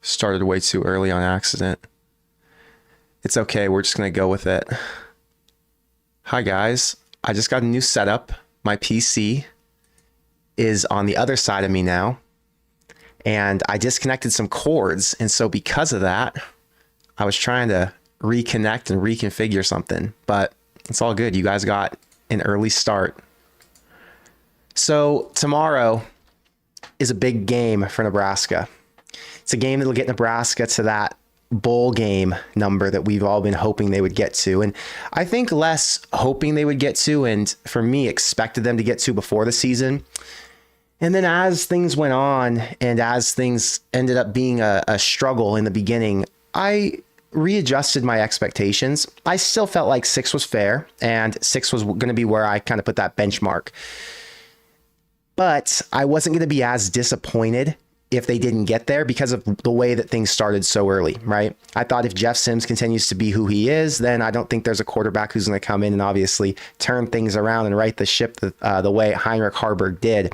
Started way too early on accident. It's okay. We're just going to go with it. Hi, guys. I just got a new setup. My PC is on the other side of me now. And I disconnected some cords. And so because of that, I was trying to reconnect and reconfigure something. But it's all good. You guys got an early start. So tomorrow is a big game for Nebraska. It's a game that'll get Nebraska to that bowl game number that we've all been hoping they would get to. And I think less hoping they would get to, and for me, expected them to get to before the season. And then as things went on and as things ended up being a struggle in the beginning, I readjusted my expectations. I still felt like 6 was fair and 6 was going to be where I kind of put that benchmark. But I wasn't going to be as disappointed if they didn't get there because of the way that things started so early, right? I thought if Jeff Sims continues to be who he is, then I don't think there's a quarterback who's going to come in and obviously turn things around and right the ship the way Heinrich Haarberg did.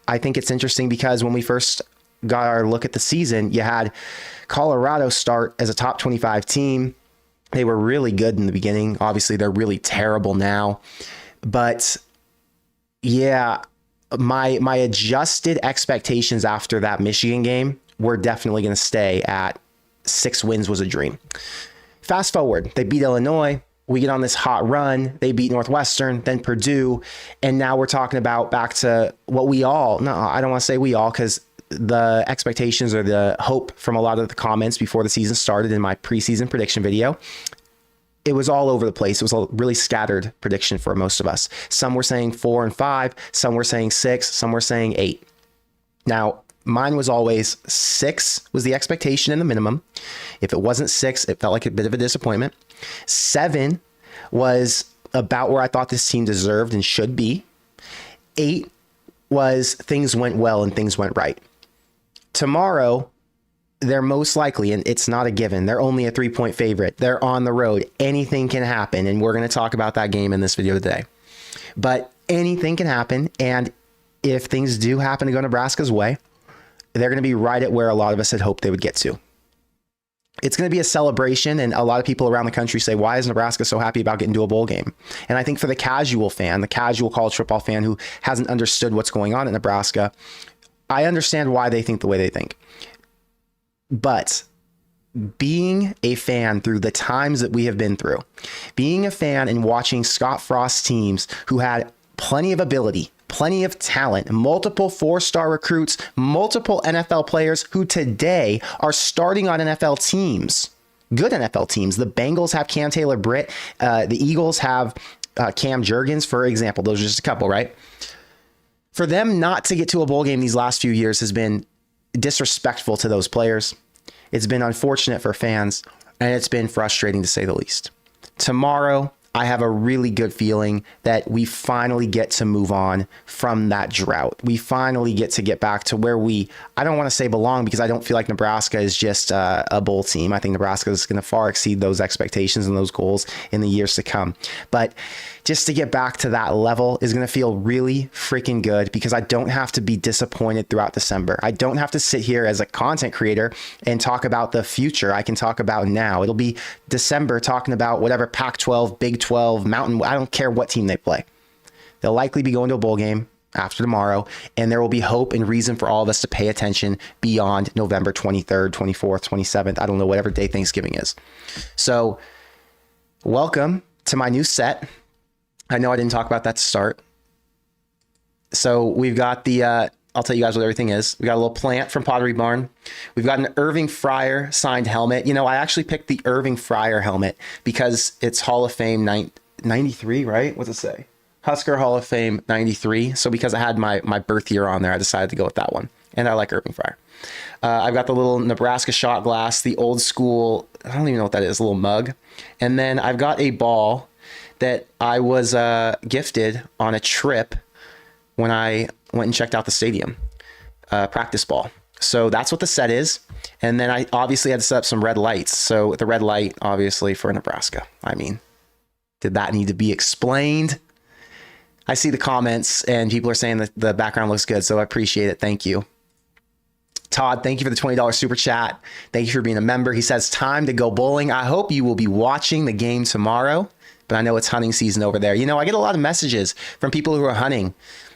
I think it's interesting because when we first got our look at the season, you had Colorado start as a top 25 team. They were really good in the beginning. Obviously, they're really terrible now. But yeah, my adjusted expectations after that Michigan game were definitely going to stay at 6 wins was a dream. Fast forward, they beat Illinois. We get on this hot run. They beat Northwestern, then Purdue. And now we're talking about back to what we all, no, I don't want to say we all, because the expectations or the hope from a lot of the comments before the season started in my preseason prediction video, it was all over the place. It was a really scattered prediction for most of us. Some were saying 4 and 5, some were saying 6, some were saying 8. Now, mine was always 6 was the expectation and the minimum. If it wasn't 6, it felt like a bit of a disappointment. 7 was about where I thought this team deserved and should be. 8 was things went well and things went right. Tomorrow, they're most likely, and it's not a given, they're only a 3-point favorite. They're on the road. Anything can happen, and we're going to talk about that game in this video today. But anything can happen, and if things do happen to go Nebraska's way, they're going to be right at where a lot of us had hoped they would get to. It's going to be a celebration, and a lot of people around the country say, why is Nebraska so happy about getting to a bowl game? And I think for the casual fan, the casual college football fan who hasn't understood what's going on in Nebraska, I understand why they think the way they think. But being a fan through the times that we have been through, being a fan and watching Scott Frost teams who had plenty of ability, plenty of talent, multiple 4-star recruits, multiple NFL players who today are starting on NFL teams, good NFL teams. The Bengals have Cam Taylor-Britt. The Eagles have Cam Jurgens, for example. Those are just a couple, right? For them not to get to a bowl game these last few years has been disrespectful to those players. It's been unfortunate for fans, and it's been frustrating to say the least. Tomorrow, I have a really good feeling that we finally get to move on from that drought. We finally get back to where I don't want to say belong, because I don't feel like Nebraska is just a bowl team. I think Nebraska is going to far exceed those expectations and those goals in the years to come. But just to get back to that level is going to feel really freaking good, because I don't have to be disappointed throughout December. I don't have to sit here as a content creator and talk about the future. I can talk about now. It'll be December talking about whatever Pac-12, Big 12, Mountain. I don't care what team they play. They'll likely be going to a bowl game after tomorrow, and there will be hope and reason for all of us to pay attention beyond November 23rd, 24th, 27th. I don't know, whatever day Thanksgiving is. So welcome to my new set. I know I didn't talk about that to start. So we've got the, I'll tell you guys what everything is. We got a little plant from Pottery Barn. We've got an Irving Fryer signed helmet. You know, I actually picked the Irving Fryer helmet because it's Hall of Fame 93, right? What's it say? Husker Hall of Fame 93. So because I had my birth year on there, I decided to go with that one. And I like Irving Fryer. I've got the little Nebraska shot glass, the old school, I don't even know what that is, a little mug. And then I've got a ball that I was gifted on a trip when I went and checked out the stadium, practice ball. So that's what the set is. And then I obviously had to set up some red lights. So the red light, obviously, for Nebraska. I mean, did that need to be explained? I see the comments and people are saying that the background looks good, so I appreciate it. Thank you. Todd, thank you for the $20 super chat. Thank you for being a member. He says, time to go bowling. I hope you will be watching the game tomorrow, but I know it's hunting season over there. You know, I get a lot of messages from people who are hunting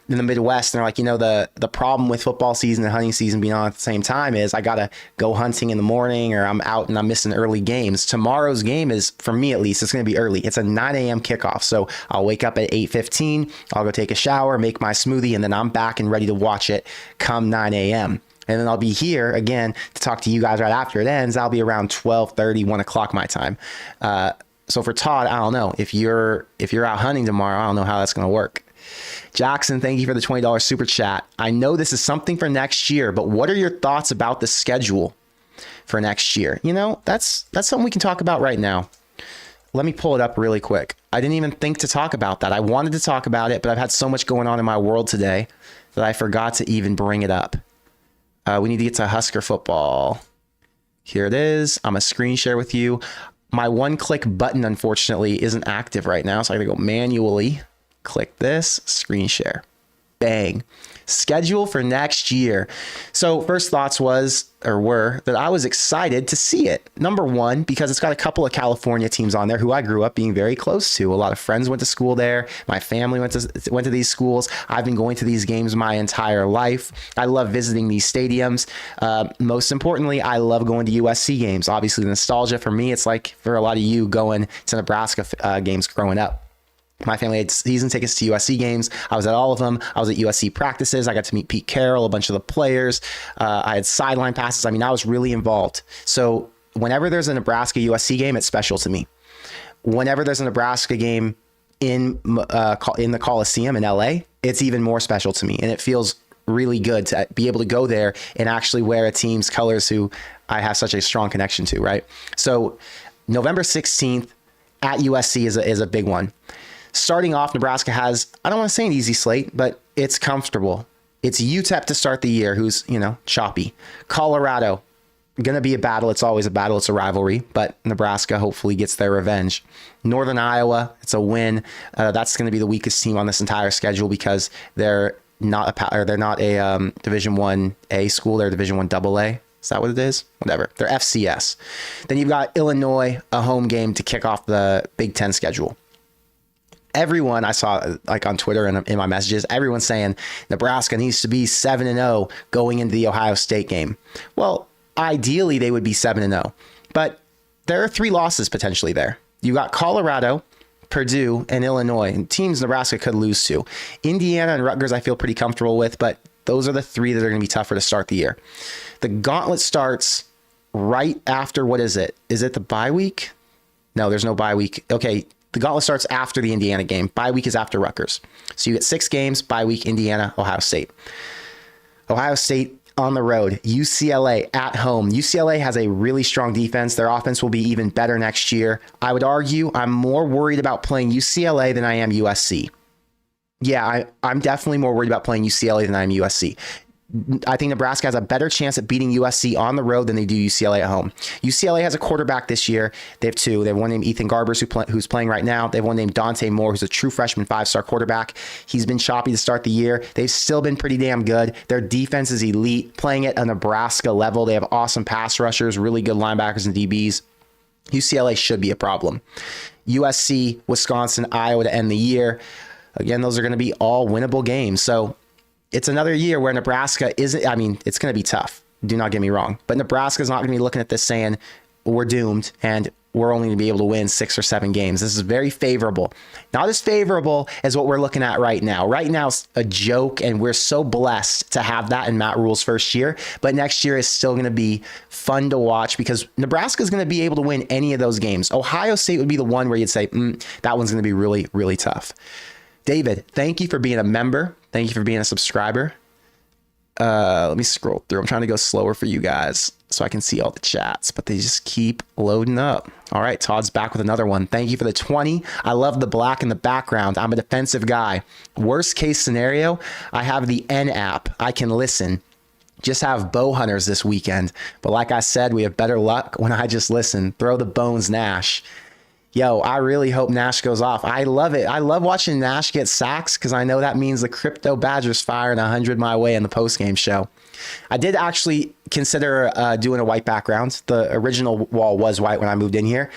in the Midwest, and they're like, you know, the problem with football season and hunting season being on at the same time is I gotta go hunting in the morning, or I'm out and I'm missing early games. Tomorrow's game is, for me at least, it's gonna be early. It's a 9 a.m. kickoff, so I'll wake up at 8:15. I'll go take a shower, make my smoothie, and then I'm back and ready to watch it come 9 a.m. And then I'll be here again to talk to you guys right after it ends. I'll be around 12:30, 1 o'clock my time. So for Todd, I don't know if you're out hunting tomorrow. I don't know how that's gonna work. Jackson, thank you for the $20 super chat. I know this is something for next year, but what are your thoughts about the schedule for next year? You know, that's something we can talk about right now. Let me pull it up really quick. I didn't even think to talk about that. I wanted to talk about it, but I've had so much going on in my world today that I forgot to even bring it up. We need to get to Husker football. Here it is. I'm going to screen share with you. My one-click button, unfortunately, isn't active right now, so I got to go manually. Click this, screen share. Bang. Schedule for next year. So first thoughts were that I was excited to see it. Number one, because it's got a couple of California teams on there who I grew up being very close to. A lot of friends went to school there. My family went to these schools. I've been going to these games my entire life. I love visiting these stadiums. Most importantly, I love going to USC games. Obviously, the nostalgia for me, it's like for a lot of you going to Nebraska games growing up. My family had season tickets to USC games. I was at all of them. I was at USC practices. I got to meet Pete Carroll, a bunch of the players. I had sideline passes. I mean, I was really involved. So whenever there's a Nebraska USC game, it's special to me. Whenever there's a Nebraska game in the Coliseum in LA, it's even more special to me. And it feels really good to be able to go there and actually wear a team's colors who I have such a strong connection to, right? So November 16th at USC is a big one. Starting off, Nebraska has, I don't want to say an easy slate, but it's comfortable. It's UTEP to start the year, who's, you know, choppy. Colorado, going to be a battle. It's always a battle. It's a rivalry, but Nebraska hopefully gets their revenge. Northern Iowa, it's a win. That's going to be the weakest team on this entire schedule because they're not a Division 1A school. They're Division 1 AA. Is that what it is? Whatever. They're FCS. Then you've got Illinois, a home game to kick off the Big Ten schedule. Everyone I saw, like on Twitter and in my messages, everyone's saying Nebraska needs to be 7-0 going into the Ohio State game. Well, ideally they would be 7-0, but there are 3 losses potentially there. You got Colorado, Purdue, and Illinois, and teams Nebraska could lose to. Indiana and Rutgers I feel pretty comfortable with, but those are the 3 that are going to be tougher to start the year. The gauntlet starts right after, what is it? Is it the bye week? No, there's no bye week. Okay. The gauntlet starts after the Indiana game. Bye week is after Rutgers. So you get 6 games, bye week, Indiana, Ohio State. Ohio State on the road, UCLA at home. UCLA has a really strong defense. Their offense will be even better next year. I would argue I'm more worried about playing UCLA than I am USC. Yeah, I'm definitely more worried about playing UCLA than I am USC. I think Nebraska has a better chance at beating USC on the road than they do UCLA at home. UCLA has a quarterback this year. They have 2. They have one named Ethan Garbers who's playing right now. They have one named Dante Moore, who's a true freshman 5-star quarterback. He's been choppy to start the year. They've still been pretty damn good. Their defense is elite, playing at a Nebraska level. They have awesome pass rushers, really good linebackers and DBs. UCLA should be a problem. USC, Wisconsin, Iowa to end the year. Again, those are going to be all winnable games. So it's another year where Nebraska isn't, I mean, it's going to be tough. Do not get me wrong. But Nebraska's not going to be looking at this saying, we're doomed and we're only going to be able to win 6 or 7 games. This is very favorable. Not as favorable as what we're looking at right now. Right now it's a joke, and we're so blessed to have that in Matt Rule's first year. But next year is still going to be fun to watch because Nebraska is going to be able to win any of those games. Ohio State would be the one where you'd say, that one's going to be really, really tough. David, thank you for being a member. Thank you for being a subscriber. Let me scroll through. I'm trying to go slower for you guys so I can see all the chats, but they just keep loading up. All right, Todd's back with another one. Thank you for the 20. I love the black in the background. I'm a defensive guy. Worst case scenario, I have the N app. I can listen. Just have bow hunters this weekend. But like I said, we have better luck when I just listen. Throw the bones, Nash. Yo, I really hope Nash goes off. I love it. I love watching Nash get sacks because I know that means the Crypto Badgers firing 100 my way in the postgame show. I did actually consider doing a white background. The original wall was white when I moved in here,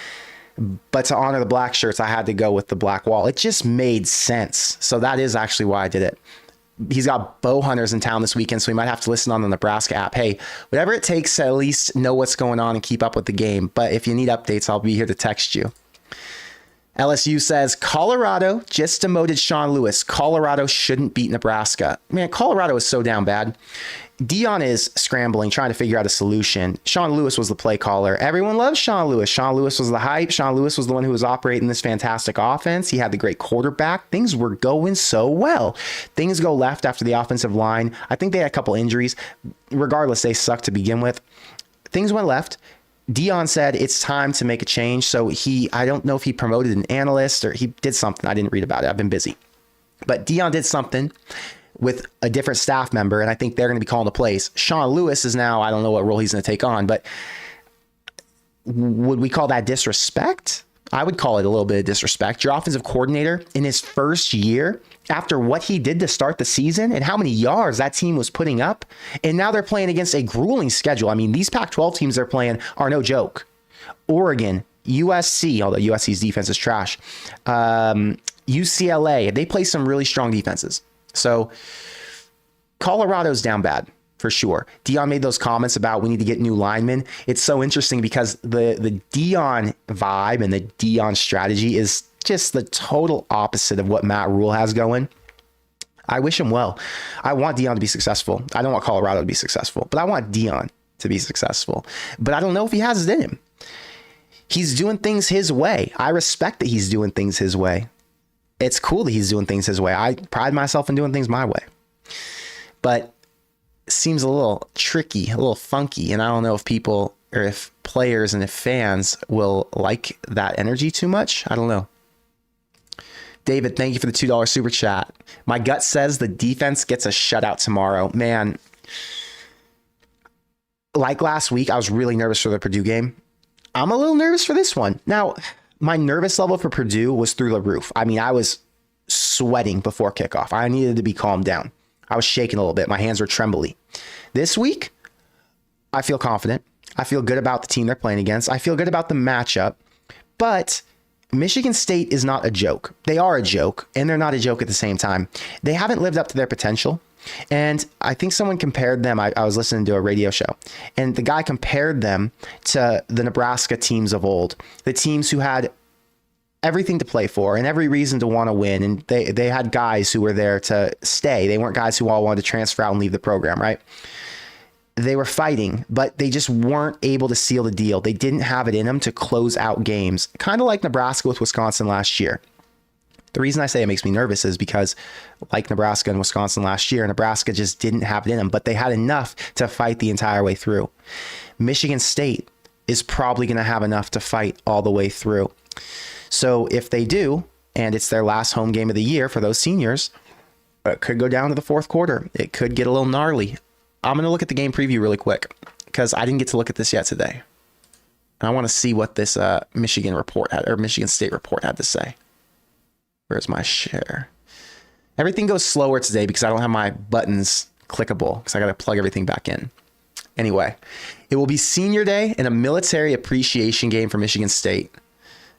but to honor the black shirts, I had to go with the black wall. It just made sense. So that is actually why I did it. He's got bow hunters in town this weekend, so we might have to listen on the Nebraska app. Hey, whatever it takes to at least know what's going on and keep up with the game. But if you need updates, I'll be here to text you. LSU says, Colorado just demoted Sean Lewis. Colorado shouldn't beat Nebraska. Man, Colorado is so down bad. Dion is scrambling, trying to figure out a solution. Sean Lewis was the play caller. Everyone loves Sean Lewis. Sean Lewis was the hype. Sean Lewis was the one who was operating this fantastic offense. He had the great quarterback. Things were going so well. Things go left after the offensive line. I think they had a couple injuries. Regardless, they sucked to begin with. Things went left. Dion said it's time to make a change. So I don't know if he promoted an analyst or he did something. I didn't read about it. I've been busy. But Dion did something with a different staff member, and I think they're going to be calling the plays. Sean Lewis is now, I don't know what role he's going to take on, but would we call that disrespect? I would call it a little bit of disrespect. Your offensive coordinator in his first year, after what he did to start the season and how many yards that team was putting up, and now they're playing against a grueling schedule. I mean, these Pac-12 teams they're playing are no joke. Oregon, USC, although USC's defense is trash, UCLA, they play some really strong defenses. So Colorado's down bad for sure. Dion made those comments about we need to get new linemen. It's so interesting because the Dion vibe and the Dion strategy is just the total opposite of what Matt Rule has going. I wish him well. I want Dion to be successful. I don't want Colorado to be successful, but I want Dion to be successful. But I don't know if he has it in him. He's doing things his way. I respect that he's doing things his way. It's cool that he's doing things his way. I pride myself in doing things my way. But it seems a little tricky, a little funky. And I don't know if people or if players and if fans will like that energy too much. I don't know. David, thank you for the $2 super chat. My gut says the defense gets a shutout tomorrow. Man, like last week, I was really nervous for the Purdue game. I'm a little nervous for this one. Now, my nervous level for Purdue was through the roof. I mean, I was sweating before kickoff. I needed to be calmed down. I was shaking a little bit. My hands were trembly. This week, I feel confident. I feel good about the team they're playing against. I feel good about the matchup. But Michigan State is not a joke. They are a joke, and they're not a joke at the same time. They haven't lived up to their potential. And I think someone compared them. I was listening to a radio show, and the guy compared them to the Nebraska teams of old, the teams who had everything to play for and every reason to want to win. And they had guys who were there to stay. They weren't guys who all wanted to transfer out and leave the program, right? They were fighting, but they just weren't able to seal the deal. They didn't have it in them to close out games, kind of like Nebraska with Wisconsin last year. The reason I say it makes me nervous is because like Nebraska and Wisconsin last year, Nebraska just didn't have it in them, but they had enough to fight the entire way through. Michigan State is probably going to have enough to fight all the way through. So if they do, and it's their last home game of the year for those seniors, it could go down to the fourth quarter. It could get a little gnarly. I'm going to look at the game preview really quick because I didn't get to look at this yet today. And I want to see what this Michigan State report had to say. Where's my share? Everything goes slower today because I don't have my buttons clickable because I got to plug everything back in. Anyway, it will be senior day and a military appreciation game for Michigan State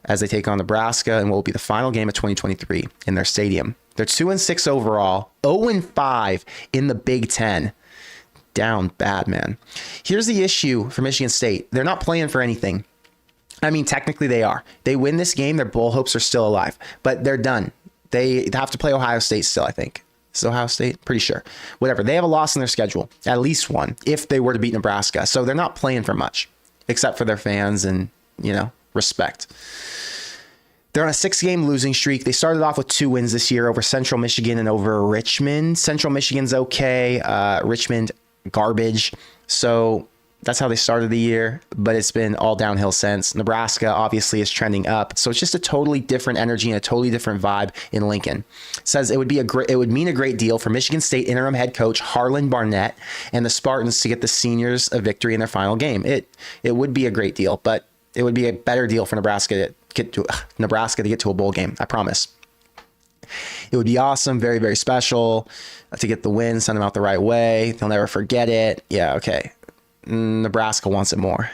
as they take on Nebraska and what will be the final game of 2023 in their stadium. They're 2-6 overall, 0-5 in the Big Ten. Down bad, man. Here's the issue for Michigan State. They're not playing for anything. I mean, technically they are. They win this game, their bowl hopes are still alive, but they're done. They have to play Ohio State still, I think. Is it Ohio State? Pretty sure. Whatever. They have a loss in their schedule, at least one, if they were to beat Nebraska. So they're not playing for much, except for their fans and, respect. They're on a 6-game losing streak. They started off with 2 wins this year over Central Michigan and over Richmond. Central Michigan's okay. Richmond, garbage. So that's how they started the year, but it's been all downhill since. Nebraska obviously is trending up. So it's just a totally different energy and a totally different vibe in Lincoln. It says it would mean a great deal for Michigan State interim head coach Harlan Barnett and the Spartans to get the seniors a victory in their final game. It would be a great deal, but it would be a better deal for Nebraska to get to a bowl game. I promise. It would be awesome, very, very special to get the win, send them out the right way. They'll never forget it. Yeah, okay. Nebraska wants it more.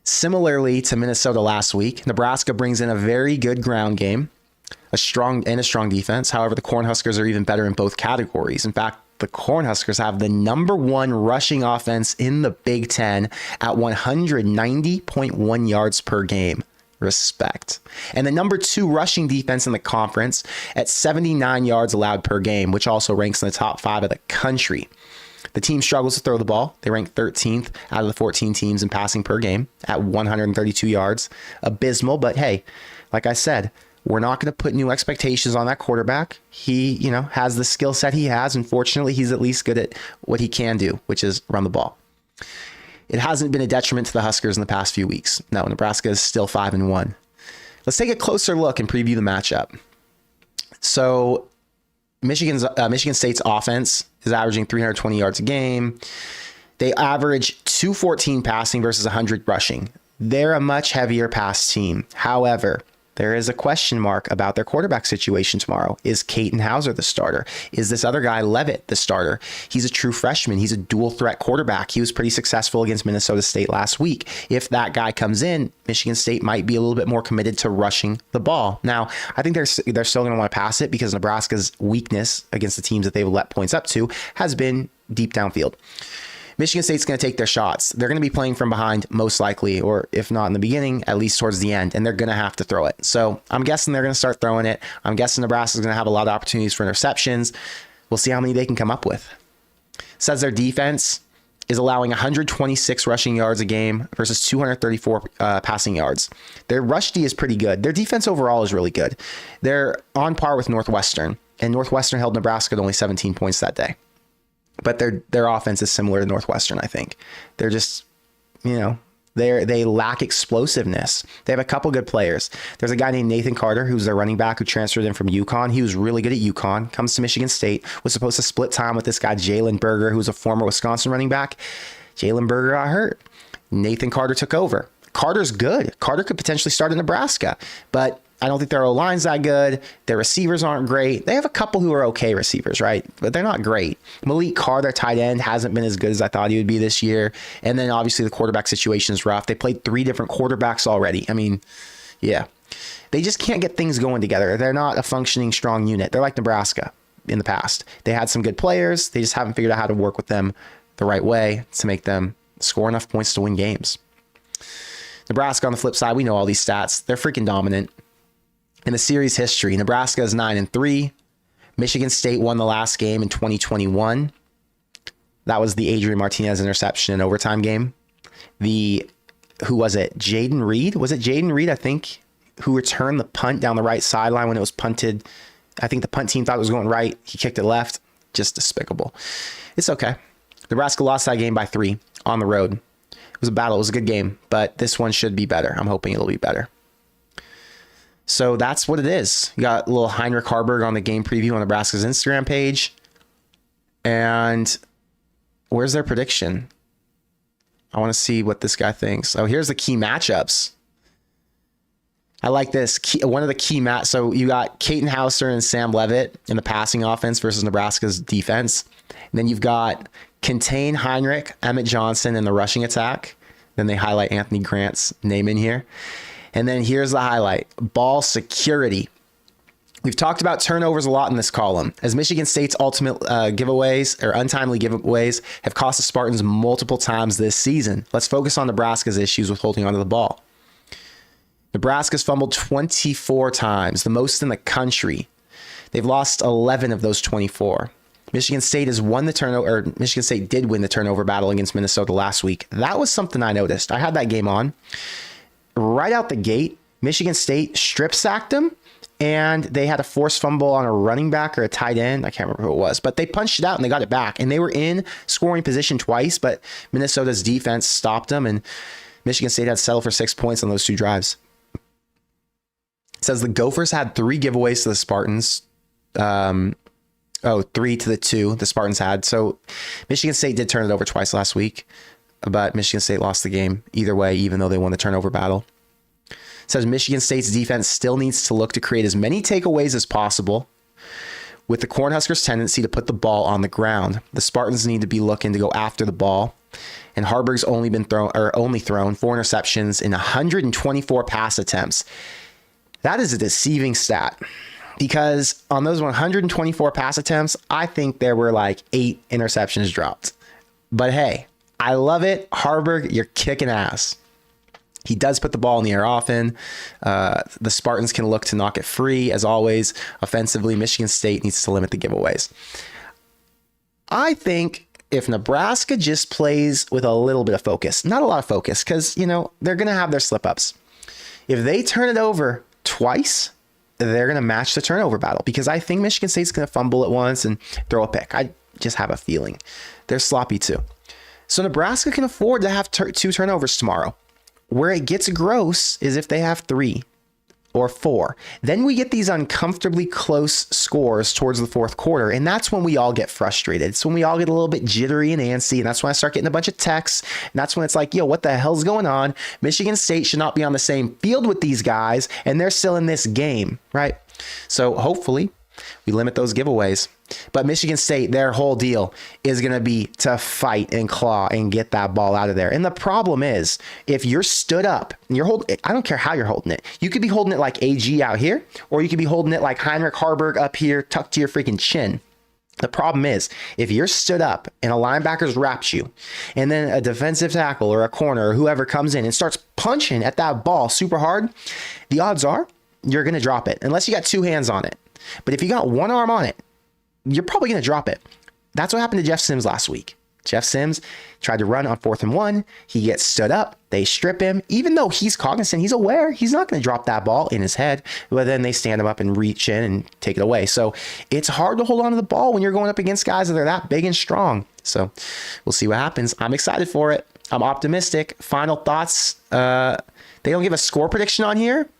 Similarly to Minnesota last week, Nebraska brings in a very good ground game, a strong defense. However, the Cornhuskers are even better in both categories. In fact, the Cornhuskers have the number one rushing offense in the Big Ten at 190.1 yards per game. Respect. And the number two rushing defense in the conference at 79 yards allowed per game, which also ranks in the top 5 of the country. The team struggles to throw the ball. They rank 13th out of the 14 teams in passing per game at 132 yards. Abysmal, but hey, like I said, we're not going to put new expectations on that quarterback. He, has the skill set he has. Unfortunately, he's at least good at what he can do, which is run the ball. It hasn't been a detriment to the Huskers in the past few weeks. No, Nebraska is still 5-1. Let's take a closer look and preview the matchup. So Michigan State's offense is averaging 320 yards a game. They average 214 passing versus 100 rushing. They're a much heavier pass team. However, there is a question mark about their quarterback situation tomorrow. Is Caden Hauser the starter? Is this other guy, Levitt, the starter? He's a true freshman. He's a dual threat quarterback. He was pretty successful against Minnesota State last week. If that guy comes in, Michigan State might be a little bit more committed to rushing the ball. Now, I think they're still going to want to pass it because Nebraska's weakness against the teams that they've let points up to has been deep downfield. Michigan State's going to take their shots. They're going to be playing from behind most likely, or if not in the beginning, at least towards the end, and they're going to have to throw it. So I'm guessing they're going to start throwing it. I'm guessing Nebraska's going to have a lot of opportunities for interceptions. We'll see how many they can come up with. Says their defense is allowing 126 rushing yards a game versus 234 passing yards. Their rush D is pretty good. Their defense overall is really good. They're on par with Northwestern, and Northwestern held Nebraska to only 17 points that day. But their offense is similar to Northwestern, I think. They're just, they lack explosiveness. They have a couple good players. There's a guy named Nathan Carter, who's their running back, who transferred in from UConn. He was really good at UConn, comes to Michigan State, was supposed to split time with this guy, Jalen Berger, who's a former Wisconsin running back. Jalen Berger got hurt. Nathan Carter took over. Carter's good. Carter could potentially start in Nebraska, but I don't think their O-line's that good. Their receivers aren't great. They have a couple who are okay receivers, right? But they're not great. Malik Carr, their tight end, hasn't been as good as I thought he would be this year. And then obviously the quarterback situation is rough. They played 3 different quarterbacks already. I mean, yeah. They just can't get things going together. They're not a functioning, strong unit. They're like Nebraska in the past. They had some good players. They just haven't figured out how to work with them the right way to make them score enough points to win games. Nebraska, on the flip side, we know all these stats. They're freaking dominant. In the series history, Nebraska is 9-3. Michigan State won the last game in 2021. That was the Adrian Martinez interception in overtime game. Who was it? Jaden Reed? Was it Jaden Reed, I think, who returned the punt down the right sideline when it was punted? I think the punt team thought it was going right. He kicked it left. Just despicable. It's okay. Nebraska lost that game by 3 on the road. It was a battle. It was a good game, but this one should be better. I'm hoping it'll be better. So that's what it is. You got a little Heinrich Harburg on the game preview on Nebraska's Instagram page. And where's their prediction? I want to see what this guy thinks. Oh, here's the key matchups. I like this. One of the key So you got Caden Hauser and Sam Levitt in the passing offense versus Nebraska's defense. And then you've got Contain Heinrich, Emmett Johnson in the rushing attack. Then they highlight Anthony Grant's name in here. And then here's the highlight, ball security. We've talked about turnovers a lot in this column, as Michigan State's ultimate giveaways or untimely giveaways have cost the Spartans multiple times this season. Let's focus on Nebraska's issues with holding onto the ball. Nebraska's fumbled 24 times, the most in the country. They've lost 11 of those 24. Michigan State did win the turnover battle against Minnesota last week. That was something I noticed. I had that game on. Right out the gate, Michigan State strip sacked them, and they had a forced fumble on a running back or a tight end. I can't remember who it was, but they punched it out and they got it back. And they were in scoring position twice, but Minnesota's defense stopped them, and Michigan State had to settle for 6 points on those 2 drives. It says the Gophers had 3 giveaways to the Spartans. 3 to the 2 the Spartans had. So Michigan State did turn it over twice last week, but Michigan State lost the game either way, even though they won the turnover battle. It says Michigan State's defense still needs to look to create as many takeaways as possible With the Cornhuskers' tendency to put the ball on the ground, the Spartans need to be looking to go after the ball. And Harburg's only thrown 4 interceptions in 124 pass attempts. That is a deceiving stat, because on those 124 pass attempts, I think there were like 8 interceptions dropped. But hey, I love it. Harburg, you're kicking ass. He does put the ball in the air often. The Spartans can look to knock it free. As always, offensively, Michigan State needs to limit the giveaways. I think if Nebraska just plays with a little bit of focus, not a lot of focus, because, they're going to have their slip-ups. If they turn it over twice, they're going to match the turnover battle, because I think Michigan State's going to fumble it once and throw a pick. I just have a feeling. They're sloppy too. So Nebraska can afford to have 2 turnovers tomorrow. Where it gets gross is if they have 3 or 4. Then we get these uncomfortably close scores towards the fourth quarter, and that's when we all get frustrated. It's when we all get a little bit jittery and antsy, and that's when I start getting a bunch of texts, and that's when it's like, yo, what the hell's going on? Michigan State should not be on the same field with these guys, and they're still in this game, right? So hopefully we limit those giveaways. But Michigan State, their whole deal is going to be to fight and claw and get that ball out of there. And the problem is, if you're stood up and you're holding, I don't care how you're holding it. You could be holding it like AG out here, or you could be holding it like Heinrich Harburg up here, tucked to your freaking chin. The problem is, if you're stood up and a linebacker's wraps you, and then a defensive tackle or a corner or whoever comes in and starts punching at that ball super hard, the odds are you're going to drop it, unless you got 2 hands on it. But if you got 1 arm on it, you're probably going to drop it. That's what happened to Jeff Sims last week. Jeff Sims tried to run on 4th and 1. He gets stood up. They strip him. Even though he's cognizant, he's aware, he's not going to drop that ball in his head. But then they stand him up and reach in and take it away. So it's hard to hold on to the ball when you're going up against guys that are that big and strong. So we'll see what happens. I'm excited for it. I'm optimistic. Final thoughts. They don't give a score prediction on here.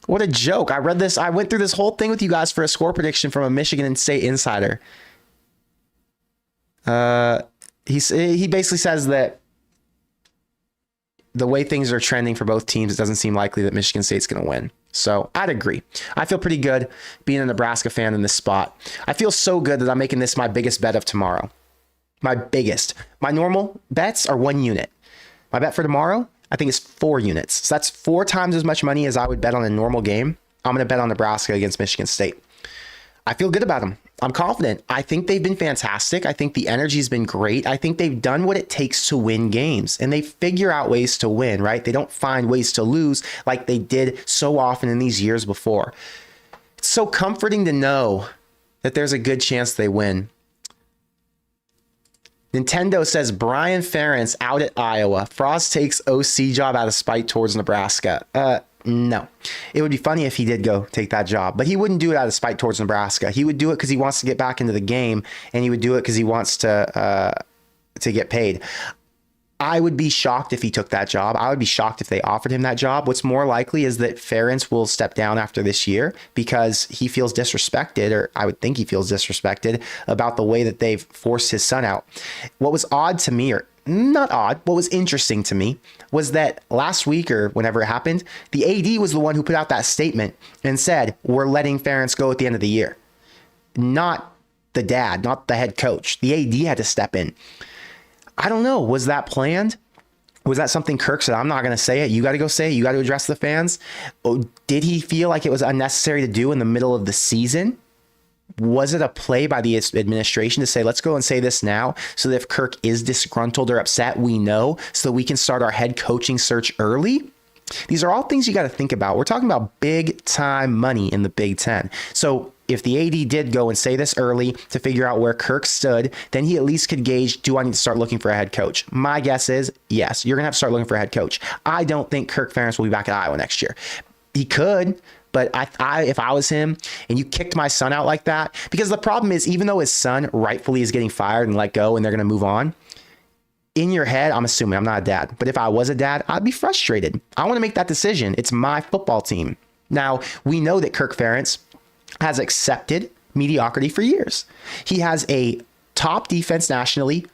What a joke. I read this. I went through this whole thing with you guys for a score prediction from a Michigan State insider. He basically says that the way things are trending for both teams, it doesn't seem likely that Michigan State's going to win. So I'd agree. I feel pretty good being a Nebraska fan in this spot. I feel so good that I'm making this my biggest bet of tomorrow. My biggest. My normal bets are 1 unit. My bet for tomorrow, I think it's 4 units. So that's 4 times as much money as I would bet on a normal game. I'm going to bet on Nebraska against Michigan State. I feel good about them. I'm confident. I think they've been fantastic. I think the energy's been great. I think they've done what it takes to win games, and they figure out ways to win, right? They don't find ways to lose like they did so often in these years before. It's so comforting to know that there's a good chance they win. Nintendo says Brian Ferentz out at Iowa. Frost takes OC job out of spite towards Nebraska. No. It would be funny if he did go take that job, but he wouldn't do it out of spite towards Nebraska. He would do it because he wants to get back into the game, and he would do it because he wants to get paid. I would be shocked if he took that job. I would be shocked if they offered him that job. What's more likely is that Ferentz will step down after this year because he feels disrespected, or I would think he feels disrespected about the way that they've forced his son out. What was odd to me, or not odd, what was interesting to me was that last week or whenever it happened, the AD was the one who put out that statement and said, we're letting Ferentz go at the end of the year. Not the dad, not the head coach. The AD had to step in. I don't know. Was that planned? Was that something Kirk said, I'm not going to say it. You got to go say it. You got to address the fans. Did he feel like it was unnecessary to do in the middle of the season? Was it a play by the administration to say, let's go and say this now so that if Kirk is disgruntled or upset, we know, so that we can start our head coaching search early? These are all things you got to think about. We're talking about big time money in the Big Ten. So if the AD did go and say this early to figure out where Kirk stood, then he at least could gauge, do I need to start looking for a head coach? My guess is yes, you're going to have to start looking for a head coach. I don't think Kirk Ferentz will be back at Iowa next year. He could, but if I was him and you kicked my son out like that, because the problem is, even though his son rightfully is getting fired and let go and they're going to move on, in your head, I'm assuming, I'm not a dad, but if I was a dad, I'd be frustrated. I want to make that decision. It's my football team. Now, we know that Kirk Ferentz has accepted mediocrity for years. He has a top defense nationally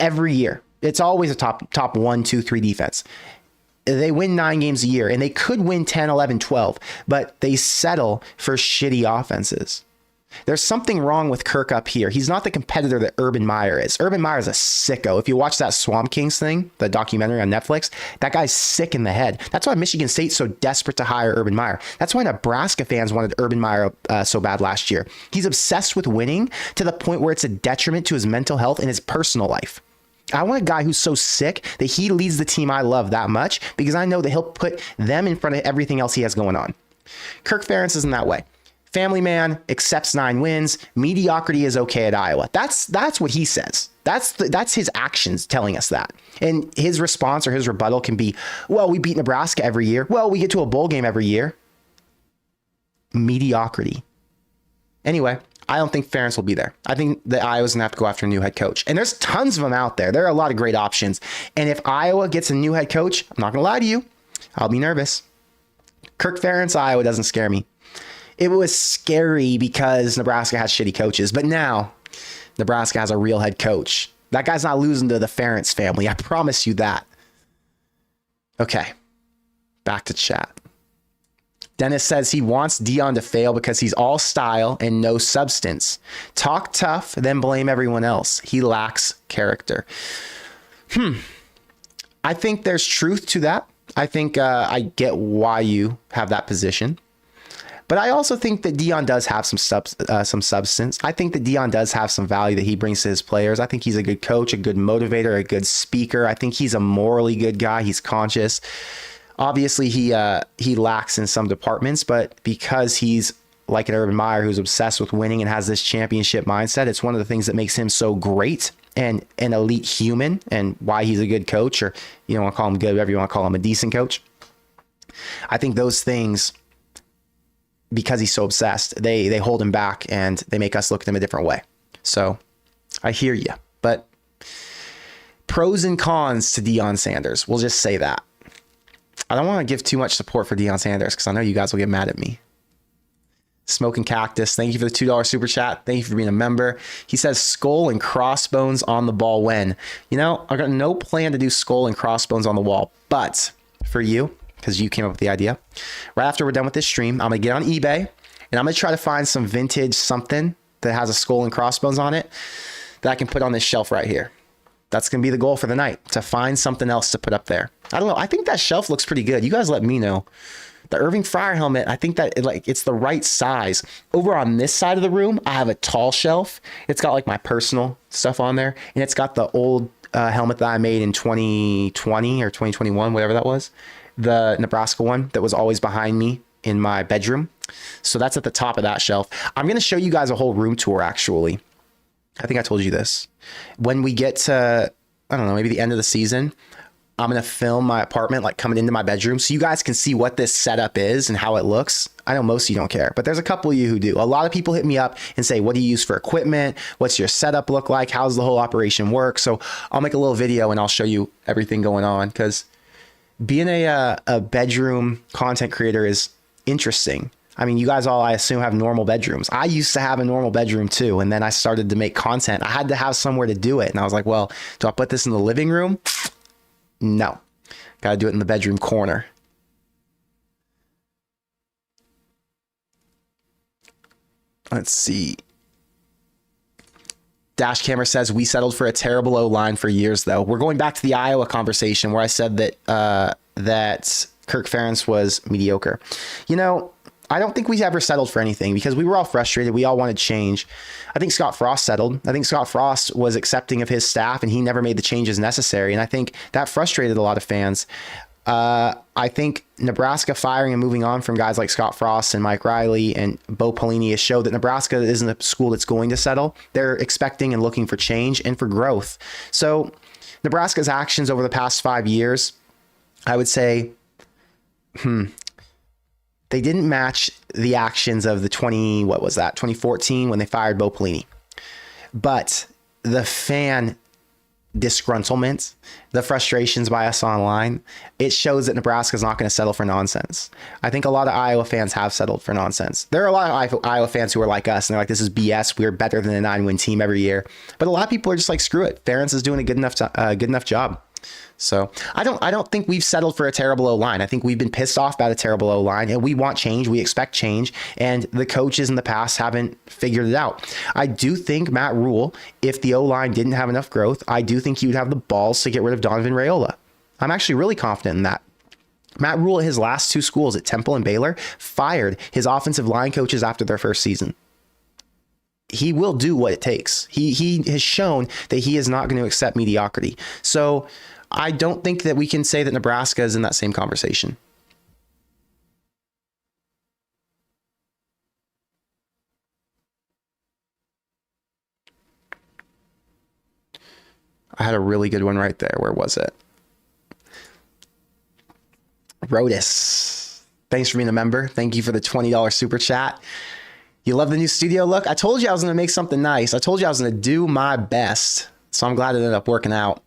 every year. It's always a top 1, 2, 3 defense. they win 9 games a year and they could win 10, 11, 12, but they settle for shitty offenses. There's something wrong with Kirk up here. He's not the competitor that Urban Meyer is. Urban Meyer is a sicko. If you watch that Swamp Kings thing, the documentary on Netflix, that guy's sick in the head. That's why Michigan State's so desperate to hire Urban Meyer. That's why Nebraska fans wanted Urban Meyer so bad last year. He's obsessed with winning to the point where it's a detriment to his mental health and his personal life. I want a guy who's so sick that he leads the team I love that much because I know that he'll put them in front of everything else he has going on. Kirk Ferentz isn't that way. Family man, accepts 9 wins. Mediocrity is okay at Iowa. That's what he says. That's his actions telling us that. And his response or his rebuttal can be, well, we beat Nebraska every year. Well, we get to a bowl game every year. Mediocrity. Anyway, I don't think Ferentz will be there. I think that Iowa's going to have to go after a new head coach. And there's tons of them out there. There are a lot of great options. And if Iowa gets a new head coach, I'm not going to lie to you, I'll be nervous. Kirk Ferentz, Iowa doesn't scare me. It was scary because Nebraska has shitty coaches, but now Nebraska has a real head coach. That guy's not losing to the Ferentz family. I promise you that. Okay, back to chat. Dennis says he wants Deion to fail because he's all style and no substance. Talk tough, then blame everyone else. He lacks character. I think there's truth to that. I think I get why you have that position. But I also think that Deion does have some substance. I think that Deion does have some value that he brings to his players. I think he's a good coach, a good motivator, a good speaker. I think he's a morally good guy. He's conscious. Obviously, he lacks in some departments, but because he's like an Urban Meyer who's obsessed with winning and has this championship mindset, it's one of the things that makes him so great and an elite human and why he's a good coach, or you don't want to call him good, whatever you want to call him, a decent coach. I think those things, because he's so obsessed, they hold him back and they make us look at him a different way. So I hear you, but pros and cons to Deion Sanders. We'll just say that. I don't want to give too much support for Deion Sanders because I know you guys will get mad at me. Smoking Cactus, thank you for the $2 super chat. Thank you for being a member. He says skull and crossbones on the ball when. You know, I've got no plan to do skull and crossbones on the wall, but for you, because you came up with the idea, right after we're done with this stream, I'm going to get on eBay and I'm going to try to find some vintage something that has a skull and crossbones on it that I can put on this shelf right here. That's going to be the goal for the night, to find something else to put up there. I don't know. I think that shelf looks pretty good. You guys let me know. The Irving Fryer helmet, I think that it's the right size. Over on this side of the room, I have a tall shelf. It's got like my personal stuff on there, and it's got the old helmet that I made in 2020 or 2021, whatever that was. The Nebraska one that was always behind me in my bedroom. So that's at the top of that shelf. I'm going to show you guys a whole room tour, actually. I think I told you this. When we get to, I don't know, maybe the end of the season, I'm going to film my apartment, like coming into my bedroom, so you guys can see what this setup is and how it looks. I know most of you don't care, but there's a couple of you who do. A lot of people hit me up and say, what do you use for equipment? What's your setup look like? How's the whole operation work? So I'll make a little video and I'll show you everything going on, because being a bedroom content creator is interesting. I mean, you guys all, I assume, have normal bedrooms. I used to have a normal bedroom too. And then I started to make content. I had to have somewhere to do it. And I was like, well, do I put this in the living room? No, got to do it in the bedroom corner. Let's see. Dash Camera says, we settled for a terrible O-line for years, though. We're going back to the Iowa conversation where I said that that Kirk Ferentz was mediocre. You know, I don't think we ever settled for anything because we were all frustrated. We all wanted change. I think Scott Frost settled. I think Scott Frost was accepting of his staff and he never made the changes necessary. And I think that frustrated a lot of fans. I think Nebraska firing and moving on from guys like Scott Frost and Mike Riley and Bo Pelini has showed that Nebraska isn't a school that's going to settle. They're expecting and looking for change and for growth. So Nebraska's actions over the past 5 years, I would say, they didn't match the actions of the 2014 when they fired Bo Pelini. But the fan disgruntlement, the frustrations by us online, it shows that Nebraska is not going to settle for nonsense. I think a lot of Iowa fans have settled for nonsense. There are a lot of Iowa fans who are like us, and they're like, this is BS. We're better than a 9-win team every year. But a lot of people are just like, screw it. Ferentz is doing a good enough job. So I don't think we've settled for a terrible O-line. I think we've been pissed off about a terrible O-line, and we want change. We expect change, and the coaches in the past haven't figured it out. I do think Matt Rule, if the O-line didn't have enough growth, I do think he would have the balls to get rid of Donovan Raiola. I'm actually really confident in that. Matt Rule at his last two schools at Temple and Baylor fired his offensive line coaches after their first season. He will do what it takes. He has shown that he is not going to accept mediocrity. So I don't think that we can say that Nebraska is in that same conversation. I had a really good one right there. Where was it? Rodis. Thanks for being a member. Thank you for the $20 super chat. You love the new studio look? I told you I was going to make something nice. I told you I was going to do my best. So I'm glad it ended up working out.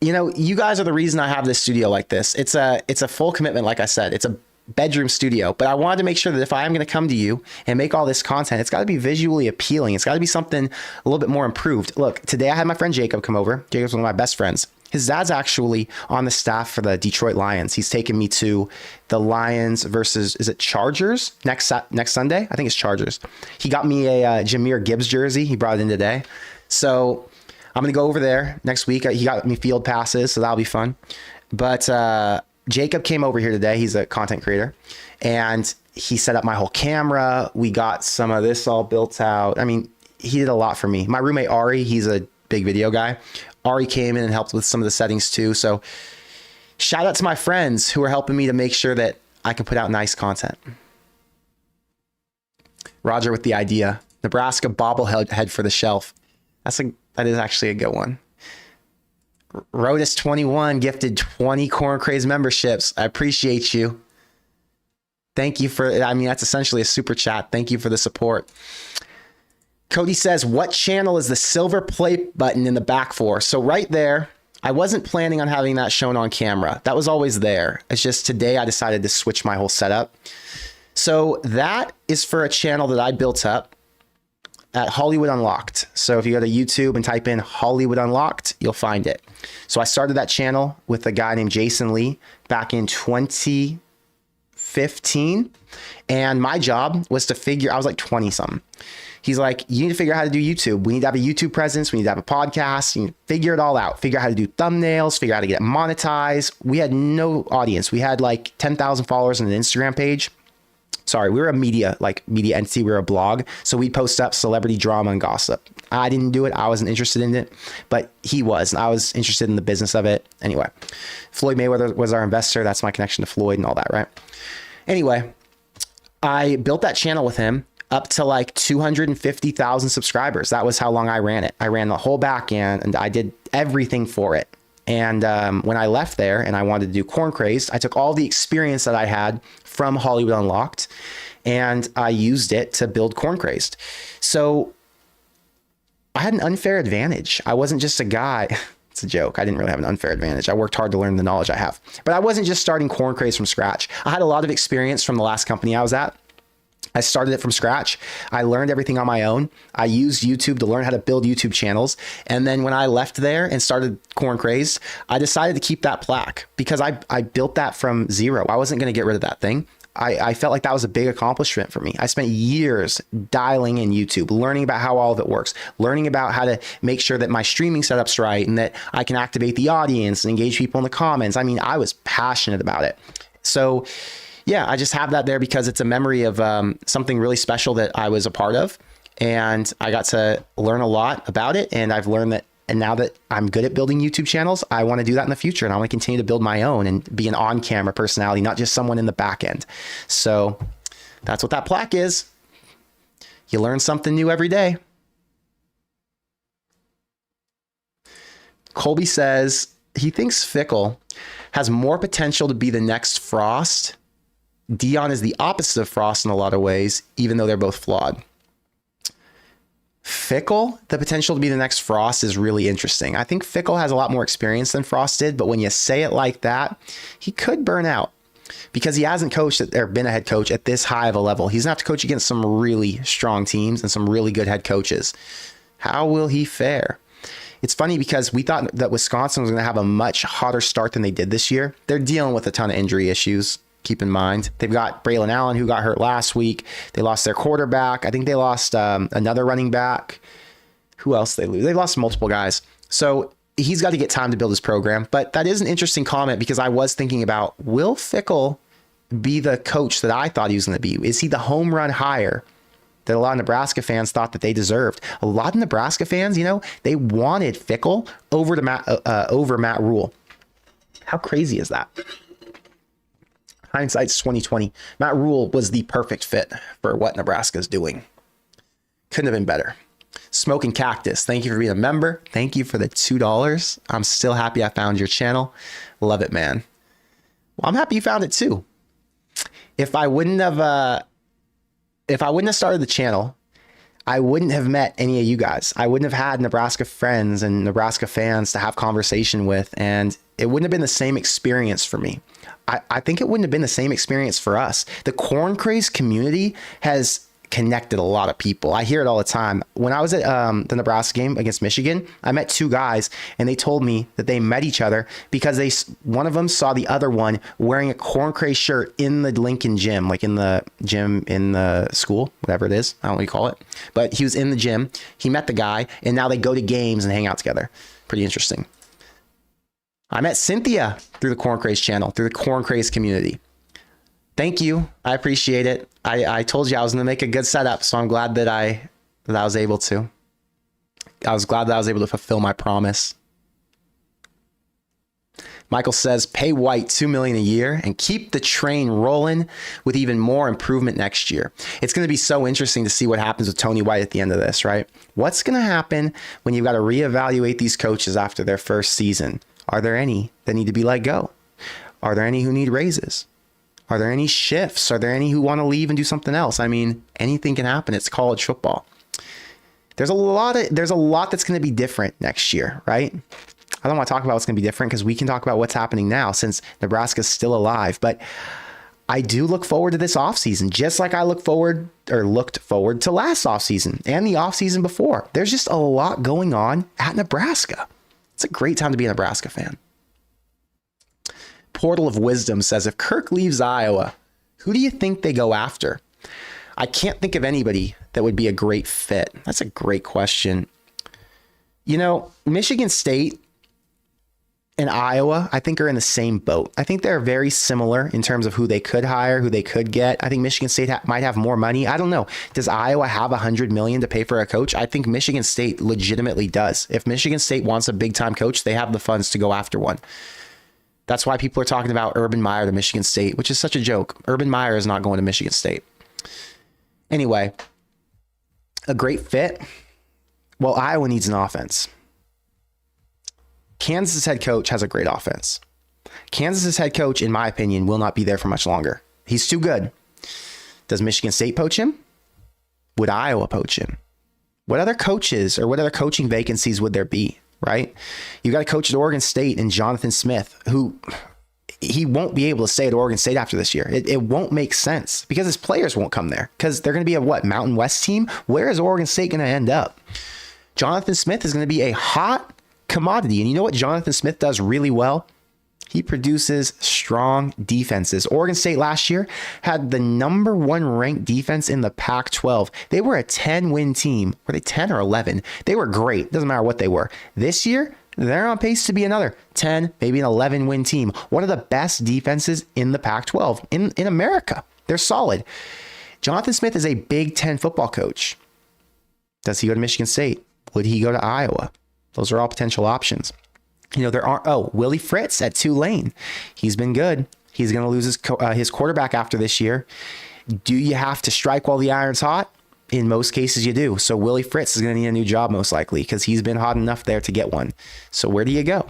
You know, you guys are the reason I have this studio like this. It's a full commitment. Like I said, it's a bedroom studio, but I wanted to make sure that if I am going to come to you and make all this content, it's got to be visually appealing. It's got to be something a little bit more improved. Look, today I had my friend Jacob come over. Jacob's one of my best friends. His dad's actually on the staff for the Detroit Lions. He's taken me to the Lions versus, is it Chargers next Sunday? I think it's Chargers. He got me a Jahmyr Gibbs jersey. He brought it in today. So I'm going to go over there next week. He got me field passes, so that'll be fun. But Jacob came over here today. He's a content creator, and he set up my whole camera. We got some of this all built out. I mean, he did a lot for me. My roommate, Ari, he's a big video guy. Ari came in and helped with some of the settings too. So shout out to my friends who are helping me to make sure that I can put out nice content. Roger with the idea. Nebraska bobblehead for the shelf. That is actually a good one. Rodis21 gifted 20 Corn Craze memberships. I appreciate you. Thank you for, I mean, that's essentially a super chat. Thank you for the support. Cody says, what channel is the silver play button in the back for? So right there, I wasn't planning on having that shown on camera. That was always there. It's just today I decided to switch my whole setup. So that is for a channel that I built up at Hollywood Unlocked. So if you go to YouTube and type in Hollywood Unlocked, you'll find it. So I started that channel with a guy named Jason Lee back in 2015. And my job was to I was like 20 something. He's like, you need to figure out how to do YouTube. We need to have a YouTube presence. We need to have a podcast. You need to figure it all out. Figure out how to do thumbnails. Figure out how to get it monetized. We had no audience. We had like 10,000 followers on an Instagram page. Sorry, we were a media entity. We were a blog. So we'd post up celebrity drama and gossip. I didn't do it. I wasn't interested in it, but he was. And I was interested in the business of it. Anyway, Floyd Mayweather was our investor. That's my connection to Floyd and all that, right? Anyway, I built that channel with him up to like 250,000 subscribers. That was how long I ran it. I ran the whole back end and I did everything for it. And when I left there and I wanted to do Corn Crazed, I took all the experience that I had from Hollywood Unlocked and I used it to build Corn Crazed. So I had an unfair advantage. I wasn't just a guy. It's a joke. I didn't really have an unfair advantage. I worked hard to learn the knowledge I have. But I wasn't just starting Corn Crazed from scratch. I had a lot of experience from the last company I was at. I started it from scratch. I learned everything on my own. I used YouTube to learn how to build YouTube channels. And then when I left there and started Corn Crazed, I decided to keep that plaque because I built that from zero. I wasn't going to get rid of that thing. I felt like that was a big accomplishment for me. I spent years dialing in YouTube, learning about how all of it works, learning about how to make sure that my streaming setup's right and that I can activate the audience and engage people in the comments. I mean, I was passionate about it. So yeah, I just have that there because it's a memory of something really special that I was a part of. And I got to learn a lot about it. And I've learned that, and now that I'm good at building YouTube channels, I want to do that in the future. And I want to continue to build my own and be an on-camera personality, not just someone in the back end. So that's what that plaque is. You learn something new every day. Colby says he thinks Fickle has more potential to be the next Frost. Dion is the opposite of Frost in a lot of ways, even though they're both flawed. Fickle, the potential to be the next Frost is really interesting. I think Fickle has a lot more experience than Frost did, but when you say it like that, he could burn out because he hasn't coached or been a head coach at this high of a level. He's going to have to coach against some really strong teams and some really good head coaches. How will he fare? It's funny because we thought that Wisconsin was going to have a much hotter start than they did this year. They're dealing with a ton of injury issues. Keep in mind, they've got Braylon Allen, who got hurt last week. They lost their quarterback. I think they lost another running back. Who else they lose? They lost multiple guys. So he's got to get time to build his program. But that is an interesting comment because I was thinking about, will Fickell be the coach that I thought he was going to be? Is he the home run hire that a lot of Nebraska fans thought that they deserved? A lot of Nebraska fans, they wanted Fickell over Matt Rule. How crazy is that? Hindsight's 2020. Matt Rule was the perfect fit for what Nebraska's doing. Couldn't have been better. Smoking Cactus, thank you for being a member. Thank you for the $2. I'm still happy I found your channel. Love it, man. Well, I'm happy you found it too. If I wouldn't have started the channel, I wouldn't have met any of you guys. I wouldn't have had Nebraska friends and Nebraska fans to have conversation with, and it wouldn't have been the same experience for me. I think it wouldn't have been the same experience for us. The Corn Craze community has connected a lot of people. I hear it all the time. When I was at the Nebraska game against Michigan, I met two guys and they told me that they met each other because one of them saw the other one wearing a Corn Craze shirt in the Lincoln gym, like in the gym in the school, whatever it is. I don't know what you call it. But he was in the gym. He met the guy and now they go to games and hang out together. Pretty interesting. I met Cynthia through the Corn Craze channel, through the Corn Craze community. Thank you. I appreciate it. I told you I was going to make a good setup, so I'm glad that I was able to. I was glad that I was able to fulfill my promise. Michael says, pay White $2 million a year and keep the train rolling with even more improvement next year. It's going to be so interesting to see what happens with Tony White at the end of this, right? What's going to happen when you've got to reevaluate these coaches after their first season? Are there any that need to be let go? Are there any who need raises? Are there any shifts? Are there any who want to leave and do something else? I mean, anything can happen. It's college football. There's a lot that's going to be different next year, right? I don't want to talk about what's going to be different because we can talk about what's happening now since Nebraska's still alive. But I do look forward to this offseason, just like I looked forward to last offseason and the offseason before. There's just a lot going on at Nebraska. It's a great time to be a Nebraska fan. Portal of Wisdom says, if Kirk leaves Iowa, who do you think they go after? I can't think of anybody that would be a great fit. That's a great question. Michigan State and Iowa, I think, are in the same boat. I think they're very similar in terms of who they could hire, who they could get. I think Michigan State might have more money. I don't know. Does Iowa have $100 million to pay for a coach? I think Michigan State legitimately does. If Michigan State wants a big time coach, they have the funds to go after one. That's why people are talking about Urban Meyer to Michigan State, which is such a joke. Urban Meyer is not going to Michigan State. Anyway, a great fit. Well, Iowa needs an offense. Kansas' head coach has a great offense. Kansas' head coach, in my opinion, will not be there for much longer. He's too good. Does Michigan State poach him? Would Iowa poach him? What other coaches or what other coaching vacancies would there be, right? You got a coach at Oregon State and Jonathan Smith, who he won't be able to stay at Oregon State after this year. It won't make sense because his players won't come there because they're going to be a Mountain West team? Where is Oregon State going to end up? Jonathan Smith is going to be a hot commodity. And you know what Jonathan Smith does really well? He produces strong defenses. Oregon State last year had the #1 ranked defense in the Pac-12. They were a 10-win team. Were they 10 or 11? They were great. Doesn't matter what they were. This year, they're on pace to be another 10, maybe an 11-win team. One of the best defenses in the Pac-12 in America. They're solid. Jonathan Smith is a Big Ten football coach. Does he go to Michigan State? Would he go to Iowa? Those are all potential options. There are, Willie Fritz at Tulane. He's been good. He's going to lose his quarterback after this year. Do you have to strike while the iron's hot? In most cases, you do. So Willie Fritz is going to need a new job most likely because he's been hot enough there to get one. So where do you go?